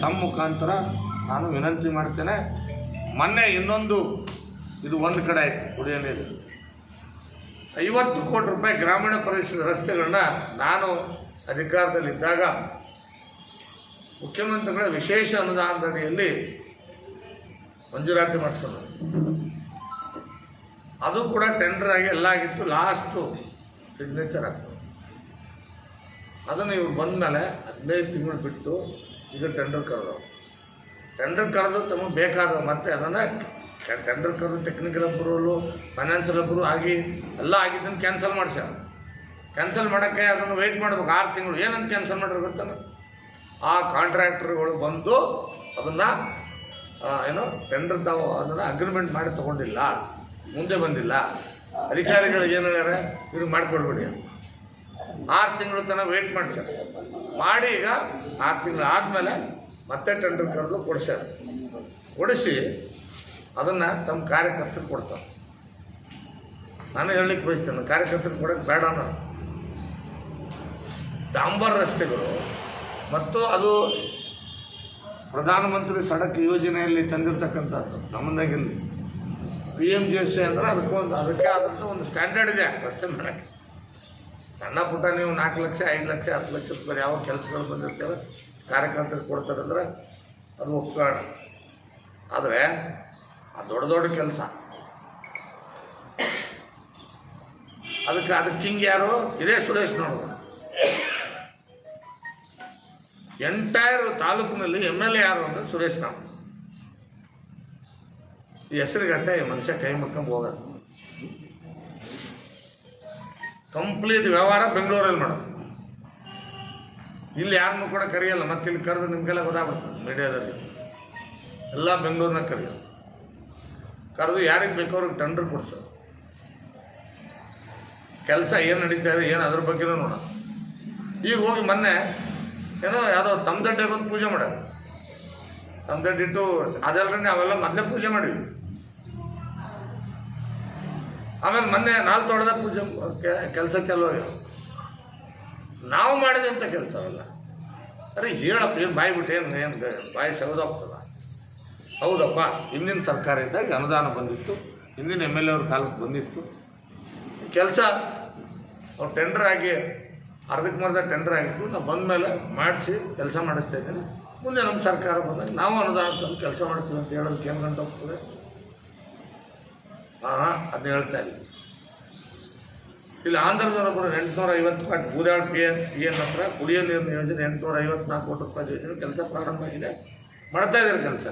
ತಮ್ಮ ಮುಖಾಂತರ ನಾನು ವಿನಂತಿ ಮಾಡ್ತೇನೆ. ಮೊನ್ನೆ ಇನ್ನೊಂದು ಇದು ಒಂದು ಕಡೆ ಕುಡಿಯೋ ನೀರು 50 ಕೋಟಿ ರೂಪಾಯಿ ಗ್ರಾಮೀಣ ಪ್ರದೇಶದ ರಸ್ತೆಗಳನ್ನ ನಾನು ಅಧಿಕಾರದಲ್ಲಿದ್ದಾಗ ಮುಖ್ಯಮಂತ್ರಿಗಳ ವಿಶೇಷ ಅನುದಾನದಡಿಯಲ್ಲಿ ಮಂಜೂರಾತಿ ಮಾಡಿಸ್ಕೊಂಡು ಅದು ಕೂಡ ಟೆಂಡರ್ ಆಗಿ ಎಲ್ಲ ಆಗಿತ್ತು. ಲಾಸ್ಟು ಸಿಗ್ನೇಚರ್ ಆಗ್ತದೆ. ಅದನ್ನು ಇವ್ರು ಬಂದ ಮೇಲೆ 15 ತಿಂಗಳು ಬಿಟ್ಟು ಇದು ಟೆಂಡರ್ ಕರೆದು ತಮಗೆ ಬೇಕಾದ ಮತ್ತೆ ಅದನ್ನು ಟೆಂಡರ್ ಕರೆದು ಟೆಕ್ನಿಕಲ್ ಅಪ್ರೂವಲು ಫೈನಾನ್ಷಿಯಲ್ ಅಪ್ರೂವ್ ಆಗಿ ಎಲ್ಲ ಆಗಿದ್ದನ್ನು ಕ್ಯಾನ್ಸಲ್ ಮಾಡ್ಸ್ಯಾರ. ಕ್ಯಾನ್ಸಲ್ ಮಾಡೋಕ್ಕೆ ಅದನ್ನು ವೆಯ್ಟ್ ಮಾಡ್ಬೇಕು 6 ತಿಂಗಳು. ಏನಂತ ಕ್ಯಾನ್ಸಲ್ ಮಾಡಿದ್ರೆ ಗೊತ್ತಲ್ಲ, ಆ ಕಾಂಟ್ರಾಕ್ಟರ್ಗಳು ಬಂದು ಅದನ್ನು ಟೆಂಡರ್ ತಾವು ಅದನ್ನು ಅಗ್ರಿಮೆಂಟ್ ಮಾಡಿ ತೊಗೊಂಡಿಲ್ಲ, ಮುಂದೆ ಬಂದಿಲ್ಲ. ಅಧಿಕಾರಿಗಳಿಗೆ ಏನು ಹೇಳ್ಯಾರ, ಇವ್ರಿಗೆ ಮಾಡಿಕೊಡ್ಬೇಡಿ. 6 ತಿಂಗಳು ತನಕ ವೆಯ್ಟ್ ಮಾಡ್ಸ್ಯಾರ. ಮಾಡಿ ಈಗ 6 ತಿಂಗಳು ಆದಮೇಲೆ ಮತ್ತೆ ಟೆಂಡರ್ ಕರೆದು ಕೊಡಿಸಿ ಅದನ್ನು ತಮ್ಮ ಕಾರ್ಯಕರ್ತರಿಗೆ ಕೊಡ್ತಾರೆ. ನಾನು ಹೇಳಲಿಕ್ಕೆ ಬಯಸ್ತೇನೆ, ಕಾರ್ಯಕರ್ತರಿಗೆ ಕೊಡೋಕ್ಕೆ ಬೇಡ. ನಾನು ಡಾಂಬರ್ ರಸ್ತೆಗಳು ಮತ್ತು ಅದು ಪ್ರಧಾನಮಂತ್ರಿ ಸಡಕ್ ಯೋಜನೆಯಲ್ಲಿ ತಂದಿರತಕ್ಕಂಥದ್ದು ನಮ್ಮದಾಗಿಲ್ಲಿ PMGSY ಅಂದರೆ ಅದಕ್ಕೆ ಆದಂಥ ಒಂದು ಸ್ಟ್ಯಾಂಡರ್ಡ್ ಇದೆ ರಸ್ತೆ ಮಾಡೋಕ್ಕೆ. ಸಣ್ಣ ಪುಟ್ಟ ನೀವು 4 ಲಕ್ಷ 5 ಲಕ್ಷ 10 ಲಕ್ಷ ರೂಪಾಯಿ ಯಾವ ಕೆಲಸಗಳು ಬಂದಿರ್ತೇವೆ ಕಾರ್ಯಕರ್ತರಿಗೆ ಕೊಡ್ತಾರಂದ್ರೆ ಅದು ಒಪ್ಕೊಳ್ಳೋಣ. ಆದರೆ ಆ ದೊಡ್ಡ ಕೆಲಸ ಅದಕ್ಕೆ ಹಿಂಗೆ ಯಾರು ಇದೇ ಸುರೇಶ್ ನೋಡೋದು. ಎಂಟೈರ್ ತಾಲೂಕಿನಲ್ಲಿ MLA ಯಾರು ಅಂದರೆ ಸುರೇಶ್ ನಾವು. ಈ ಹೆಸರುಗಟ್ಟೆ ಈ ಮನುಷ್ಯ ಕೈ ಮುಕ್ಕೊಂಡು ಹೋಗೋದು. ಕಂಪ್ಲೀಟ್ ವ್ಯವಹಾರ ಬೆಂಗಳೂರಲ್ಲಿ ಮಾಡೋದು. ಇಲ್ಲಿ ಯಾರನ್ನೂ ಕೂಡ ಕರೆಯಲ್ಲ. ಮತ್ತೆ ಇಲ್ಲಿ ಕರೆದು ನಿಮಗೆಲ್ಲ ಗೊತ್ತಾಗ್ಬಿಡ್ತದೆ ಮೀಡಿಯಾದಲ್ಲಿ ಎಲ್ಲ ಬೆಂಗಳೂರಿನ ಕರೆದು ಯಾರಿಗೆ ಬೇಕೋ ಅವ್ರಿಗೆ ಟೆಂಡರ್ ಕೊಡ್ಸೋದು. ಕೆಲಸ ಏನು ನಡೀತಾ ಇದೆ ಏನು ಅದ್ರ ಬಗ್ಗೆನೂ ನೋಡೋಣ. ಈಗ ಹೋಗಿ ಮೊನ್ನೆ ಯಾವುದೋ ತಮ್ಮದಡ್ಡೆ ಬಂದು ಪೂಜೆ ಮಾಡೋದು. ತಮ್ಮದಡ್ಡಿಟ್ಟು ಅದೆಲ್ಲರೇ ನಾವೆಲ್ಲ ಮೊದಲೇ ಪೂಜೆ ಮಾಡಿವಿ. ಆಮೇಲೆ ಮೊನ್ನೆ 4 ತೋಟದ ಪೂಜೆ ಕೆಲಸ ಚಾಲು ಆಗ್ಯಾವ. ನಾವು ಮಾಡಿದಂಥ ಕೆಲಸ ಅಲ್ಲ. ಅರೆ ಹೇಳಪ್ಪ, ಏನು ಬಾಯಿ ಬಿಟ್ಟು ಏನು ಬಾಯಿ ಸೌದಾಗ್ತದ. ಹೌದಪ್ಪ, ಹಿಂದಿನ ಸರ್ಕಾರ ಇದ್ದಾಗ ಅನುದಾನ ಬಂದಿತ್ತು, ಹಿಂದಿನ MLA ಅವ್ರ ಕಾಲಕ್ಕೆ ಬಂದಿತ್ತು. ಕೆಲಸ ಅವ್ರು ಟೆಂಡರ್ ಆಗಿ ಅರ್ಧಕ್ಕೆ ಟೆಂಡರ್ ಆಗಿತ್ತು. ನಾವು ಬಂದ ಮೇಲೆ ಮಾಡಿಸಿ ಕೆಲಸ ಮಾಡಿಸ್ತಾ ಇದ್ದೀನಿ. ಮುಂದೆ ನಮ್ಮ ಸರ್ಕಾರ ಬಂದಾಗ ನಾವು ಅನುದಾನ ತಂದು ಕೆಲಸ ಮಾಡ್ತೀವಿ ಅಂತ ಹೇಳೋದಕ್ಕೆ ಏನು ಗಂಟು ಹೋಗ್ತದೆ? ಅದನ್ನ ಹೇಳ್ತಾ ಇದ್ದೀವಿ. ಇಲ್ಲಿ ಆಂಧ್ರದವರು ಕೂಡ 850 ಕೋಟಿ ಬೂದಾಳ್ ಪಿ ಎನ್ ಹತ್ರ ಕುಡಿಯೋ ನೀರಿನ ಯೋಜನೆ 854 ಕೋಟಿ ರೂಪಾಯಿ ಯೋಜನೆ ಕೆಲಸ ಪ್ರಾರಂಭ ಆಗಿದೆ, ಮಾಡ್ತಾ ಇದ್ದಾರೆ ಕೆಲಸ.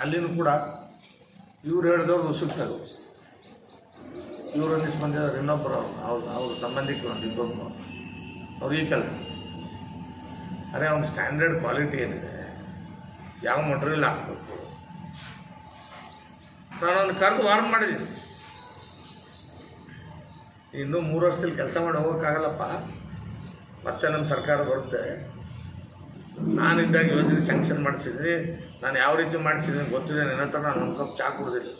ಅಲ್ಲಿನೂ ಕೂಡ ಇವ್ರು ಹೇಳಿದವ್ರು ಉಸುಕ್ತಾರೆ. ಇವರು ಒಂದಿಷ್ಟು ಮಂದಿ ಇನ್ನೊಬ್ಬರು ಅವ್ರ ಸಂಬಂಧಿಕರು ಒಂದು ಇಬ್ಬರು ಅವ್ರು ಈ ಕೆಲಸ. ಅದೇ ಅವ್ನ ಸ್ಟ್ಯಾಂಡರ್ಡ್ ಕ್ವಾಲಿಟಿ ಏನಿದೆ, ಯಾವ ಮಟೀರಿಯಲ್ ಹಾಕ್ಬೇಕು, ನಾನು ಅವ್ನು ಕರೆದು ವಾರ್ನ್ ಮಾಡಿದ್ದೀನಿ. ಇನ್ನೂ 3 ವರ್ಷದಲ್ಲಿ ಕೆಲಸ ಮಾಡಿ ಹೋಗೋಕ್ಕಾಗಲ್ಲಪ್ಪ, ಮತ್ತೆ ನಮ್ಮ ಸರ್ಕಾರ ಬರುತ್ತೆ. ನಾನಿದ್ದಾಗ ಯೋಜನೆ ಸ್ಯಾಂಕ್ಷನ್ ಮಾಡಿಸಿದ್ದೀನಿ, ನಾನು ಯಾವ ರೀತಿ ಮಾಡಿಸಿದ್ದೀನಿ ಗೊತ್ತಿದೆ. ನನ್ನ ಹತ್ರ ನಾನು ಒಂದು ಕಪ್ ಚಾ ಕುಡಿದಿಲ್ಲ.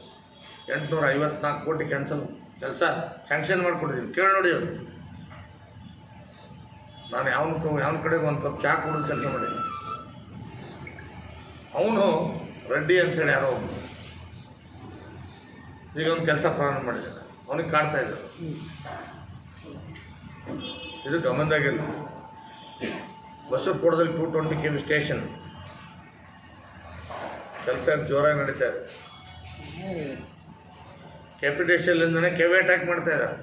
854 ಕೋಟಿ ಕೆಲಸ ಸ್ಯಾಂಕ್ಷನ್ ಮಾಡಿಕೊಡಿದ್ದೀನಿ. ಕೇಳಿ ನೋಡಿ ಅವರು. ನಾನು ಯಾವ ಕಡೆಗೆ ಒಂದು ಕಪ್ ಚಾ ಕುಡಿದು ಕೆಲಸ ಮಾಡಿದ್ದೀನಿ. ಅವನು ರೆಡ್ಡಿ ಅಂತೇಳಿ ಯಾರೋ ಒಬ್ಬನು ಈಗ ಒಂದು ಕೆಲಸ ಪ್ರಾರಂಭ ಮಾಡಿದ್ದಾನೆ. ಅವನಿಗೆ ಕಾಡ್ತಾ ಇದ್ದಾರೆ. ಇದು ಗಮನದಾಗಿಲ್ಲ. ಬಸವಪುರದಲ್ಲಿ 220 kV ಸ್ಟೇಷನ್ ಕೆಲಸ ಜೋರಾಗಿ ನಡೀತಾ ಇದೆ. ಕ್ಯಾಪಿಟೇಷನ್ಲಿಂದನೇ ಕೆವಿ ಅಟ್ಯಾಕ್ ಮಾಡ್ತಾ ಇದ್ದಾರೆ.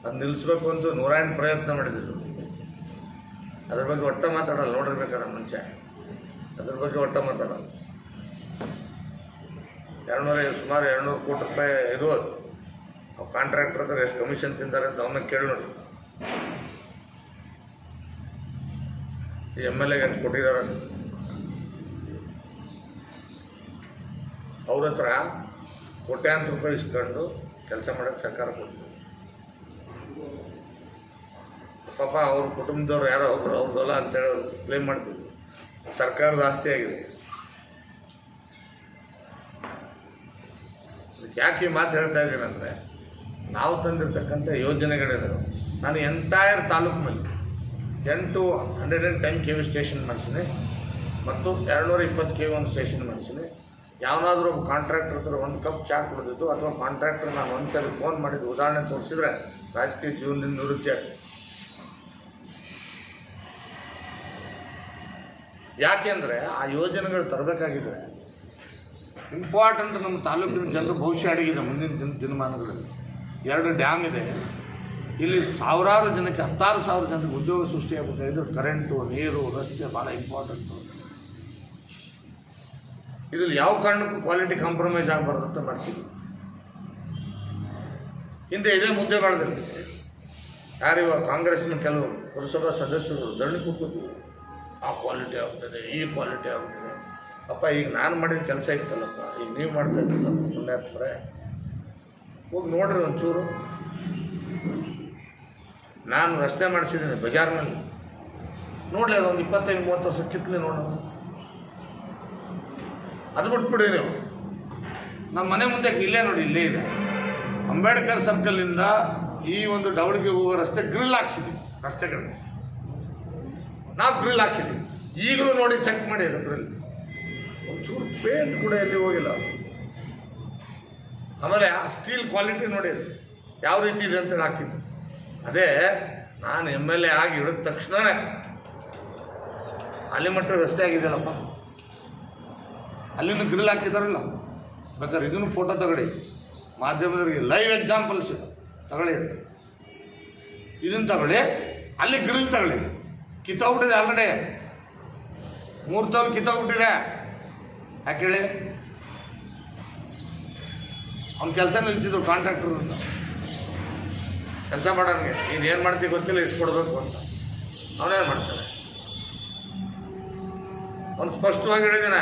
ಅದು ನಿಲ್ಲಿಸ್ಬೇಕು ಅಂತ 108 ಪ್ರಯತ್ನ ಮಾಡಿದ್ರು. ಅದ್ರ ಬಗ್ಗೆ ಒಟ್ಟ ಮಾತಾಡಲ್ಲ. ನೋಡಿರ್ಬೇಕಾದ್ರೆ ಮುಂಚೆ ಅದ್ರ ಬಗ್ಗೆ ಒಟ್ಟ ಮಾತಾಡಲ್ಲ. ಸುಮಾರು 200 ಕೋಟಿ ರೂಪಾಯಿ ಇರುವುದು. ಅವ್ರು ಕಾಂಟ್ರಾಕ್ಟರ್ ಹತ್ರ ಎಷ್ಟು ಕಮಿಷನ್ ತಿಂತಾರೆ ಅಂತ ಅವನ್ನ ಕೇಳಿ ನೋಡಿ. ಈ MLA ಎಷ್ಟು ಕೊಟ್ಟಿದ್ದಾರೆ ಅವ್ರ ಹತ್ರ ಕೋಟ್ಯಾಂತರ ರೂಪಾಯಿ ಇಸ್ಕೊಂಡು ಕೆಲಸ ಮಾಡೋಕ್ಕೆ ಸರ್ಕಾರ ಕೊಡ್ತೀವಿ. ಪಾಪ ಅವ್ರ ಕುಟುಂಬದವ್ರು ಯಾರೋ ಒಬ್ಬರು ಅವ್ರದ್ದಲ್ಲ ಅಂತೇಳಿ ಅವ್ರು ಕ್ಲೇಮ್ ಮಾಡ್ತೀವಿ. ಸರ್ಕಾರದ ಆಸ್ತಿ ಆಗಿದೆ. ಯಾಕೆ ಈ ಮಾತು ಹೇಳ್ತಾ ಇದ್ದೀನಂದರೆ, ನಾವು ತಂದಿರ್ತಕ್ಕಂಥ ಯೋಜನೆಗಳಿದ್ದಾವೆ. ನಾನು ಎಂಟೈರ್ ತಾಲೂಕಿನಲ್ಲಿ 110 kV ಸ್ಟೇಷನ್ ಮಾಡಿಸಿದೆ ಮತ್ತು 220 kV ಒಂದು ಸ್ಟೇಷನ್ ಮಾಡಿಸಿದೆ. ಯಾವನಾದರೂ ಒಬ್ಬ ಕಾಂಟ್ರಾಕ್ಟರ್ ಹತ್ರ ಒಂದು ಕಪ್ ಚಾ ಕುಡಿದಿದ್ದು ಅಥವಾ ಕಾಂಟ್ರಾಕ್ಟರ್ ನಾನು ಒಂದ್ಸರಿ ಫೋನ್ ಮಾಡಿದ್ದು ಉದಾಹರಣೆ ತೋರಿಸಿದ್ರೆ ರಾಜಕೀಯ ಜೀವನದಿಂದ ನಿವೃತ್ತಿ ಆಗ್ತದೆ. ಯಾಕೆಂದರೆ ಆ ಯೋಜನೆಗಳು ತರಬೇಕಾಗಿದೆ. ಇಂಪಾರ್ಟೆಂಟ್ ನಮ್ಮ ತಾಲೂಕಿನ ಜನರು ಭವಿಷ್ಯ ಅಡಗಿದೆ. ಮುಂದಿನ ದಿನಮಾನಗಳಲ್ಲಿ 2 ಡ್ಯಾಮ್ ಇದೆ. ಇಲ್ಲಿ ಸಾವಿರಾರು ಜನಕ್ಕೆ 16,000 ಜನಕ್ಕೆ ಉದ್ಯೋಗ ಸೃಷ್ಟಿಯಾಗಬೇಕಾಗಿದೆ. ಕರೆಂಟು, ನೀರು, ರಸ್ತೆ ಭಾಳ ಇಂಪಾರ್ಟೆಂಟು. ಇದರಲ್ಲಿ ಯಾವ ಕಾರಣಕ್ಕೂ ಕ್ವಾಲಿಟಿ ಕಾಂಪ್ರಮೈಸ್ ಆಗಬಾರ್ದು ಅಂತ ಮಾಡಿಸಿದ್ವಿ. ಹಿಂದೆ ಇದೇ ಮುದ್ದೆಗಳದಲ್ಲಿ ಯಾರಿವಾಗ ಕಾಂಗ್ರೆಸ್ನ ಕೆಲವು ಪುರಸಭಾ ಸದಸ್ಯರು ಧರಣಿ ಕೂತ್ಕೋತೀವಿ. ಆ ಕ್ವಾಲಿಟಿ ಆಗ್ತದೆ, ಈ ಕ್ವಾಲಿಟಿ ಆಗ್ತದೆ. ಅಪ್ಪ ಈಗ ನಾನು ಮಾಡಿದ ಕೆಲಸ ಇತ್ತಲ್ಲಪ್ಪ, ಈಗ ನೀವು ಮಾಡ್ತಾ ಇದ್ದಲ್ಲಪ್ಪ ಪುಣ್ಯಾತ್ಮರೇ, ಹೋಗಿ ನೋಡ್ರಿ ಒಂಚೂರು. ನಾನು ರಸ್ತೆ ಮಾಡಿಸಿದ್ದೀನಿ ಬಜಾರ್ನಲ್ಲಿ, ನೋಡಲಿ ಅದೊಂದು 25-30 ವರ್ಷ ಕಿತ್ಲಿ ನೋಡೋಣ. ಅದು ಬಿಟ್ಬಿಡಿ ನೀವು. ನಮ್ಮ ಮನೆ ಮುಂದೆ ಇಲ್ಲೇ ನೋಡಿ, ಇಲ್ಲೇ ಇದೆ ಅಂಬೇಡ್ಕರ್ ಸರ್ಕಲಿಂದ ಈ ಒಂದು ಡವಳಿಗೆ ಹೋಗೋ ರಸ್ತೆ ಗ್ರಿಲ್ ಹಾಕ್ಸಿದ್ವಿ. ರಸ್ತೆಗಳು ನಾವು ಗ್ರಿಲ್ ಹಾಕಿದ್ವಿ. ಈಗಲೂ ನೋಡಿ ಚೆಕ್ ಮಾಡಿ ಅದು ಗ್ರಿಲ್. ಒಂಚೂರು ಪೇಂಟ್ ಕೂಡ ಎಲ್ಲಿ ಹೋಗಿಲ್ಲ. ಆಮೇಲೆ ಆ ಸ್ಟೀಲ್ ಕ್ವಾಲಿಟಿ ನೋಡಿ ಅದು ಯಾವ ರೀತಿ ಇದೆ ಅಂತೇಳಿ ಹಾಕಿದ್ದು. ಅದೇ ನಾನು MLA ಆಗಿ ಹಿಡಿದ ತಕ್ಷಣವೇ ಅಲ್ಲಿ ಮಟ್ಟ ರಸ್ತೆ ಆಗಿದೆಯಲ್ಲಪ್ಪ, ಅಲ್ಲಿಂದ ಗ್ರಿಲ್ ಹಾಕಿದಾರಲ್ಲ. ಬೇಕಾದ್ರೆ ಇದನ್ನು ಫೋಟೋ ತಗೊಳ್ಳಿ, ಮಾಧ್ಯಮದವರಿಗೆ ಲೈವ್ ಎಕ್ಸಾಂಪಲ್ಸ್ ತಗೊಳ್ಳಿ. ಇದನ್ನು ತಗೊಳ್ಳಿ, ಅಲ್ಲಿ ಗ್ರಿಲ್ ತಗೊಳ್ಳಿ. ಕಿತ್ತೋಗ್ಬಿಟ್ಟಿದೆ ಆಲ್ರೆಡಿ, 3 ತವಲು ಕಿತ್ತೋಗ್ಬಿಟ್ಟಿದೆ. ಯಾಕೆ ಹೇಳಿ? ಅವ್ನ ಕೆಲಸ ನಿಲ್ಸಿದ್ರು ಕಾಂಟ್ರಾಕ್ಟರ್ ಅಂತ. ಕೆಲಸ ಮಾಡೋನಿಗೆ ನೀನು ಏನು ಮಾಡ್ತೀವಿ ಗೊತ್ತಿಲ್ಲ, ಇಟ್ಕೊಡ್ಬೇಕು ಅಂತ. ಅವನೇನು ಮಾಡ್ತಾನೆ? ಅವ್ನು ಸ್ಪಷ್ಟವಾಗಿ ಹೇಳಿದ್ದಾನೆ,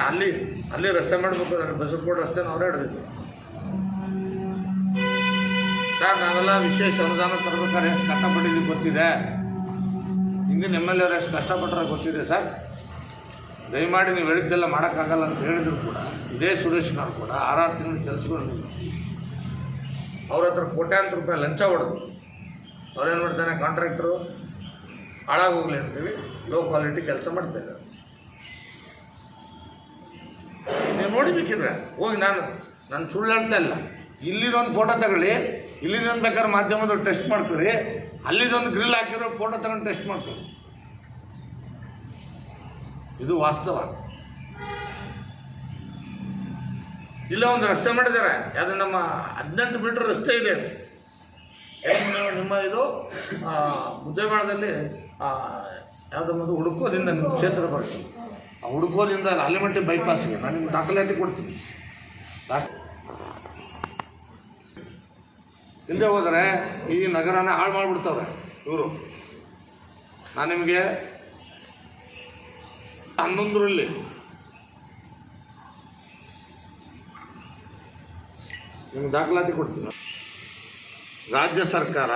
ಅಲ್ಲಿ ರಸ್ತೆ ಮಾಡಬೇಕು, ನನಗೆ ಬಸವಪುರ ರಸ್ತೆನ ಅವರೇ ಹಿಡಿದಿದ್ದು. ಸರ್ ನಾವೆಲ್ಲ ವಿಶೇಷ ಅನುದಾನ ತರಬೇಕಾದ್ರೆ ಎಷ್ಟು ಕಷ್ಟಪಟ್ಟಿದ್ದೀವಿ ಗೊತ್ತಿದೆ. ಹಿಂದಿನ MLA ಎಷ್ಟು ಕಷ್ಟಪಟ್ಟರೆ ಗೊತ್ತಿದೆ ಸರ್. ದಯಮಾಡಿ ನೀವು ಹೇಳಿದ್ದೆಲ್ಲ ಮಾಡೋಕ್ಕಾಗಲ್ಲ ಅಂತ ಹೇಳಿದ್ರು ಕೂಡ ಇದೇ ಸುರೇಶ್ನವ್ರು ಕೂಡ 6 ತಿಂಗಳು ಕೆಲಸಗಳು ಅವ್ರ ಹತ್ರ ಕೋಟ್ಯಾಂತರ ರೂಪಾಯಿ ಲಂಚ ಹೊಡೆದು ಅವ್ರೇನು ಮಾಡ್ತಾನೆ, ಕಾಂಟ್ರಾಕ್ಟರು ಹಾಳಾಗೋಗ್ಲಿ ಅಂತೇಳಿ ಲೋ ಕ್ವಾಲಿಟಿ ಕೆಲಸ ಮಾಡ್ತಾಯಿದ್ದಾರೆ. ನೀವು ನೋಡಿಬೇಕಿದ್ರೆ ಹೋಗಿ, ನಾನು ಸುಳ್ಳು ಹೇಳ್ತಾ ಇಲ್ಲ. ಇಲ್ಲಿದೊಂದು ಫೋಟೋ ತಗೊಳ್ಳಿ, ಇಲ್ಲಿಂದ ಬೇಕಾದ್ರೆ ಮಾಧ್ಯಮದವ್ರು ಟೆಸ್ಟ್ ಮಾಡ್ತೀರಿ, ಅಲ್ಲಿದೊಂದು ಗ್ರಿಲ್ ಹಾಕಿರೋ ಫೋಟೋ ತಗೊಂಡು ಟೆಸ್ಟ್ ಮಾಡ್ತೀವಿ. ಇದು ವಾಸ್ತವ. ಇಲ್ಲ ಒಂದು ರಸ್ತೆ ಮಾಡಿದ್ದಾರೆ, ಅದು ನಮ್ಮ 18 ಮೀಟರ್ ರಸ್ತೆ ಇದೆ. ನಿಮ್ಮ ಇದು ಮುದ್ದೇಬೇಳದಲ್ಲಿ ಯಾವುದೋ ಒಂದು ಹುಡುಕೋದಿಂದ ನಿಮ್ಮ ಕ್ಷೇತ್ರ ಬರ್ತೀನಿ, ಆ ಹುಡುಕೋದಿಂದ ಆಲಿಮಟ್ಟಿ ಬೈಪಾಸ್ಗೆ ನಾನು ನಿಮ್ಗೆ ದಾಖಲಾತಿ ಕೊಡ್ತೀನಿ. ಇಲ್ಲದೆ ಹೋದರೆ ಈ ನಗರನ ಹಾಳು ಮಾಡಿಬಿಡ್ತವ್ರೆ ಇವರು. ನಾನು ನಿಮಗೆ 11ರಲ್ಲಿ ನಿಮ್ಗೆ ದಾಖಲಾತಿ ಕೊಡ್ತೀನಿ. ರಾಜ್ಯ ಸರ್ಕಾರ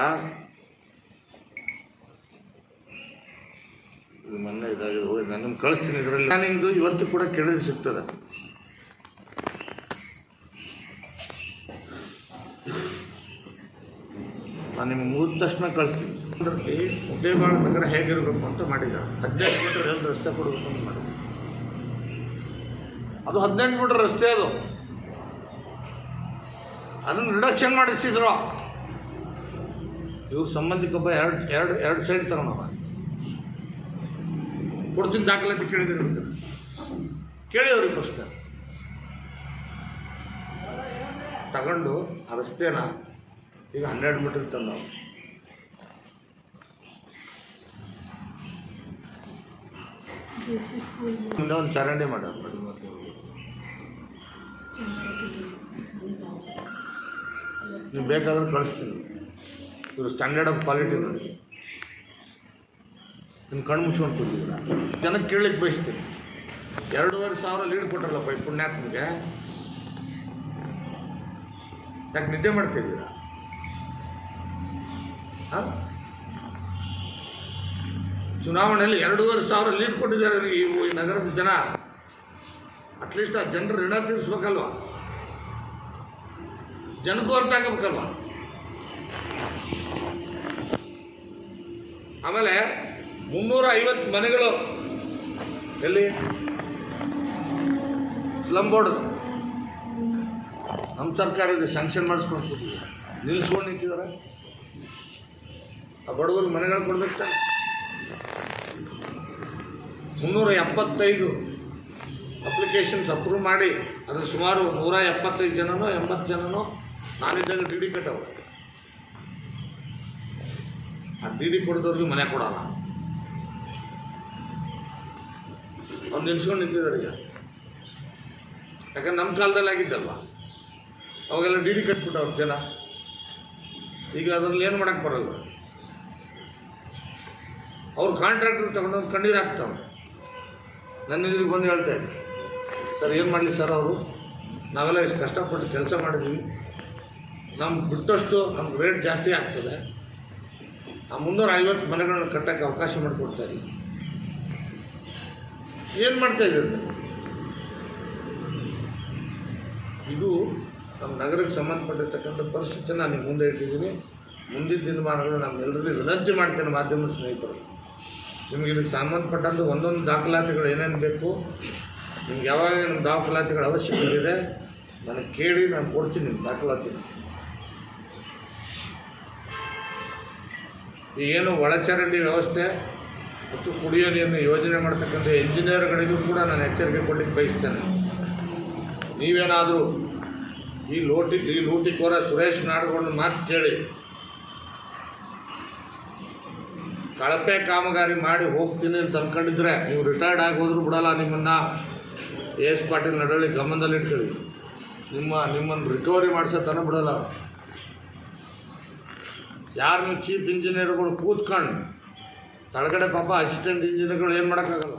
ಇದು ಮೊನ್ನೆ ಇದಾಗಿದೆ, ಹೋಗಿ ನಾನು ನಿಮ್ಗೆ ಕಳಿಸ್ತೀನಿ. ಇದರಲ್ಲಿ ನಾನು ನಿಮ್ಮದು ಇವತ್ತು ಕೂಡ ಕೇಳಿದ್ರೆ ಸಿಗ್ತದೆ. ನಾನು ನಿಮ್ಗೆ ಮುಗಿದ ತಕ್ಷಣ ಕಳಿಸ್ತೀನಿ. ಅದರಲ್ಲಿ ಮುದ್ದೇಬೇಳ ನಗರ ಹೇಗಿರಬೇಕು ಅಂತ ಮಾಡಿದ್ದಾರೆ. 18 ಮೀಟರ್ ಎಲ್ಲಿ ರಸ್ತೆ ಕೊಡಬೇಕು ಅಂತ ಮಾಡಿದ್ದಾರೆ. ಅದು 18 ಮೀಟರ್ ರಸ್ತೆ, ಅದನ್ನು ರಿಡಕ್ಷನ್ ಮಾಡಿಸಿದ್ರು. ಇವ್ರ ಸಂಬಂಧಿಕೊಬ್ಬ ಎರಡು ಸೈಡ್ ತಗೊಂಡವ ಕೊಡ್ತೀನಿ ದಾಖಲಾತಿ ಕೇಳಿದ್ರೆ ಕೇಳಿ ಅವ್ರಿಗೆ ಫಸ್ಟ್ ತಗೊಂಡು ಆ ರಸ್ತೆನ ಈಗ 12 ಮೀಟರ್ ತಂದ. ಒಂದು ಚರಂಡಿ ಮಾಡೋದು ನೀವು ಬೇಕಾದ್ರೆ ಕಳಿಸ್ತೀನಿ. ಇವರು ಸ್ಟ್ಯಾಂಡರ್ಡ್ ಆಫ್ ಕ್ವಾಲಿಟಿ ನೋಡಿ, ನಿಮ್ಮ ಕಣ್ಣು ಮುಚ್ಕೊಂಡು ಕೂತಿದ್ದೀರ. ಜನಕ್ಕೆ ಕೇಳಲಿಕ್ಕೆ ಬಯಸ್ತೀನಿ. 2,500 ಲೀಡ್ ಕೊಟ್ಟರಲ್ಲಪ್ಪ ಈ ಪುಣ್ಯಾತ್ಮಗೆ, ಯಾಕೆ ನಿದ್ದೆ ಮಾಡ್ತಿದ್ದೀರ? ಚುನಾವಣೆಯಲ್ಲಿ 2,500 ಲೀಡ್ ಕೊಟ್ಟಿದ್ದಾರೆ ಈ ನಗರದ ಜನ. ಅಟ್ಲೀಸ್ಟ್ ಆ ಜನರ ಋಣ ತೀರಿಸ್ಬೇಕಲ್ವ, ಜನಕ್ಕೂ ಅರ್ಥ ಆಗಬೇಕಲ್ವ. ಆಮೇಲೆ 350 ಮನೆಗಳು ಎಲ್ಲಿ ಸ್ಲಮ್ ಬೋರ್ಡ್ ನಮ್ಮ ಸರ್ಕಾರ ಇದೆ, ಸ್ಯಾಂಕ್ಷನ್ ಮಾಡಿಸ್ಕೊಂಡು ಕೂತಿದ್ದಾರೆ, ನಿಲ್ಲಿಸ್ಕೊಂಡು ನಿಂತಿದ್ದಾರೆ. ಆ ಬಡವರು ಮನೆಗಳು ಕೊಡ್ಬೇಕು. 375 ಅಪ್ಲಿಕೇಶನ್ಸ್ ಅಪ್ರೂವ್ ಮಾಡಿ ಅದ್ರ ಸುಮಾರು 175 ಜನನೋ 80 ಜನನೋ ನಾನಿದ್ದಾಗ ಡಿ ಡಿ ಕಟ್ಟವು. ಆ ಡಿ ಡಿ ಕೊಡಿದವ್ರಿಗೆ ಮನೆ ಕೊಡೋಲ್ಲ, ಅವ್ರು ನಿಲ್ಸ್ಕೊಂಡು ನಿಂತಿದ್ದಾರೆ ಈಗ. ಯಾಕಂದ್ರೆ ನಮ್ಮ ಕಾಲದಲ್ಲಿ ಆಗಿದ್ದಲ್ವ, ಅವಾಗೆಲ್ಲ ಡಿ ಡಿ ಕಟ್ಬಿಟ್ಟವ್ರು ಜನ. ಈಗ ಅದರಲ್ಲಿ ಏನು ಮಾಡೋಕ್ಕೆ ಬರೋಲ್ಲ. ಅವ್ರು ಕಾಂಟ್ರಾಕ್ಟರ್ ತಗೊಂಡು ಕಣ್ಣೀರು ಹಾಕ್ತಾವೆ. ನನ್ನ ಇದ್ರಿಗೆ ಬಂದು ಹೇಳ್ತಾ ಇದ್ದೆ, ಸರ್ ಏನು ಮಾಡಲಿ ಸರ್, ಅವರು ನಾವೆಲ್ಲ ಇಷ್ಟು ಕಷ್ಟಪಟ್ಟು ಕೆಲಸ ಮಾಡಿದ್ವಿ, ನಮ್ಗೆ ಬಿಟ್ಟಷ್ಟು ನಮ್ಗೆ ರೇಟ್ ಜಾಸ್ತಿ ಆಗ್ತದೆ, ಆ 350 ಮನೆಗಳನ್ನ ಕಟ್ಟೋಕ್ಕೆ ಅವಕಾಶ ಮಾಡಿಕೊಡ್ತಾರೆ. ಏನು ಮಾಡ್ತಾಯಿದ್ದೀರಿ? ಇದು ನಮ್ಮ ನಗರಕ್ಕೆ ಸಂಬಂಧಪಟ್ಟಿರ್ತಕ್ಕಂಥ ಪರಿಸ್ಥಿತಿ ನಾನು ನಿಮ್ಗೆ ಮುಂದೆ ಇಟ್ಟಿದ್ದೀನಿ. ಮುಂದಿನ ದಿನಮಾನಗಳು ನಮ್ಮೆಲ್ಲರಿಗೂ ವಿನಂತಿ ಮಾಡ್ತೇನೆ, ಮಾಧ್ಯಮದ ಸ್ನೇಹಿತರು, ನಿಮಗೆ ಇದಕ್ಕೆ ಸಂಬಂಧಪಟ್ಟಂಥ ಒಂದೊಂದು ದಾಖಲಾತಿಗಳು ಏನೇನು ಬೇಕು, ನಿಮ್ಗೆ ಯಾವಾಗ ನಿಮ್ಮ ದಾಖಲಾತಿಗಳ ಅವಶ್ಯಕತೆ ಇದೆ ನನಗೆ ಕೇಳಿ ನಾನು ಕೊಡ್ತೀನಿ ನಿಮ್ಮ ದಾಖಲಾತಿ. ಈಗೇನು ಒಳಚರಂಡಿ ವ್ಯವಸ್ಥೆ ಮತ್ತು ಕುಡಿಯೋ ನೀರಿನ ಯೋಜನೆ ಮಾಡ್ತಕ್ಕಂಥ ಇಂಜಿನಿಯರ್ಗಳಿಗೂ ಕೂಡ ನಾನು ಎಚ್ಚರಿಕೆ ಕೊಡಲಿಕ್ಕೆ ಬಯಸ್ತೇನೆ. ನೀವೇನಾದರೂ ಈ ಲೂಟಿಕೋರ ಸುರೇಶ್ ನಾಡಗೌಡನ ಮಾತು ಕೇಳಿ ಕಳಪೆ ಕಾಮಗಾರಿ ಮಾಡಿ ಹೋಗ್ತೀನಿ ಅಂತ ಅಂದ್ಕೊಂಡಿದ್ರೆ ನೀವು ರಿಟೈರ್ಡ್ ಆಗೋದ್ರೂ ಬಿಡಲ್ಲ. ನಿಮ್ಮನ್ನು ಎಸ್ ಪಾಟೀಲ್ ನಡವಳಿ ಗಮನದಲ್ಲಿ ಇಟ್ಕೊಳ್ಳಿ. ನಿಮ್ಮನ್ನು ರಿಕವರಿ ಮಾಡಿಸೋ ತನಕ ಬಿಡಲ್ಲ. ಯಾರು ನೀವು ಚೀಫ್ ಇಂಜಿನಿಯರ್ಗಳು ಕೂತ್ಕೊಂಡು ತಳಗಡೆ ಪಾಪ ಅಸಿಸ್ಟೆಂಟ್ ಇಂಜಿನಿಯರ್ಗಳು ಏನು ಮಾಡೋಕ್ಕಾಗಲ್ಲ.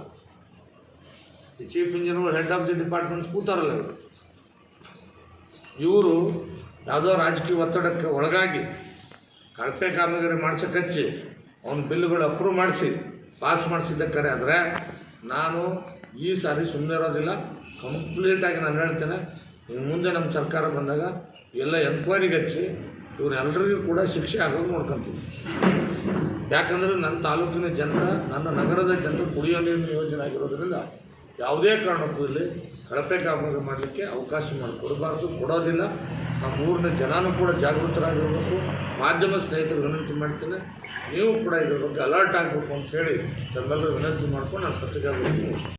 ಈ ಚೀಫ್ ಇಂಜಿನಿಯರ್ಗಳು ಹೆಡ್ ಆಫ್ ದಿ ಡಿಪಾರ್ಟ್ಮೆಂಟ್ಸ್ ಕೂತಾರಲ್ಲ ಇವರು ಯಾವುದೋ ರಾಜಕೀಯ ಒತ್ತಡಕ್ಕೆ ಒಳಗಾಗಿ ಕಳಪೆ ಕಾಮಗಾರಿ ಮಾಡ್ಸೋಕಚ್ಚಿ ಅವನ ಬಿಲ್ಗಳು ಅಪ್ರೂವ್ ಮಾಡಿಸಿ ಪಾಸ್ ಮಾಡಿಸಿದ್ದಕ್ಕರೆ ಆದರೆ ನಾನು ಈ ಸಾರಿ ಸುಮ್ಮನೆ ಇರೋದಿಲ್ಲ. ಕಂಪ್ಲೀಟಾಗಿ ನಾನು ಹೇಳ್ತೇನೆ, ಇನ್ನು ಮುಂದೆ ನಮ್ಮ ಸರ್ಕಾರ ಬಂದಾಗ ಎಲ್ಲ ಎನ್ಕ್ವೈರಿಗೆ ಹಚ್ಚಿ ಇವರೆಲ್ಲರಿಗೂ ಕೂಡ ಶಿಕ್ಷೆ ಆಗೋದು ನೋಡ್ಕೊತೀವಿ. ಯಾಕಂದರೆ ನನ್ನ ತಾಲೂಕಿನ ಜನರ, ನನ್ನ ನಗರದ ಜನರು ಕುಡಿಯೋ ನೀರಿನ ಯೋಜನೆ ಆಗಿರೋದ್ರಿಂದ ಯಾವುದೇ ಕಾರಣಕ್ಕೂ ಇಲ್ಲಿ ಕಳಪೆ ಕಾಮಗಾರಿ ಮಾಡಲಿಕ್ಕೆ ಅವಕಾಶ ಮಾಡಿಕೊಡಬಾರ್ದು, ಕೊಡೋದಿಲ್ಲ. ನಮ್ಮ ಊರಿನ ಜನನೂ ಕೂಡ ಜಾಗೃತರಾಗಿರಬೇಕು. ಮಾಧ್ಯಮ ಸ್ನೇಹಿತರು ವಿನಂತಿ ಮಾಡ್ತೇನೆ, ನೀವು ಕೂಡ ಇದ್ರ ಬಗ್ಗೆ ಅಲರ್ಟ್ ಆಗಬೇಕು ಅಂತ ಹೇಳಿ ತಮ್ಮೆಲ್ಲರೂ ವಿನಂತಿ ಮಾಡ್ಕೊಂಡು ನಾನು ಪತ್ರಿಕಾಗೋಷ್ಠಿ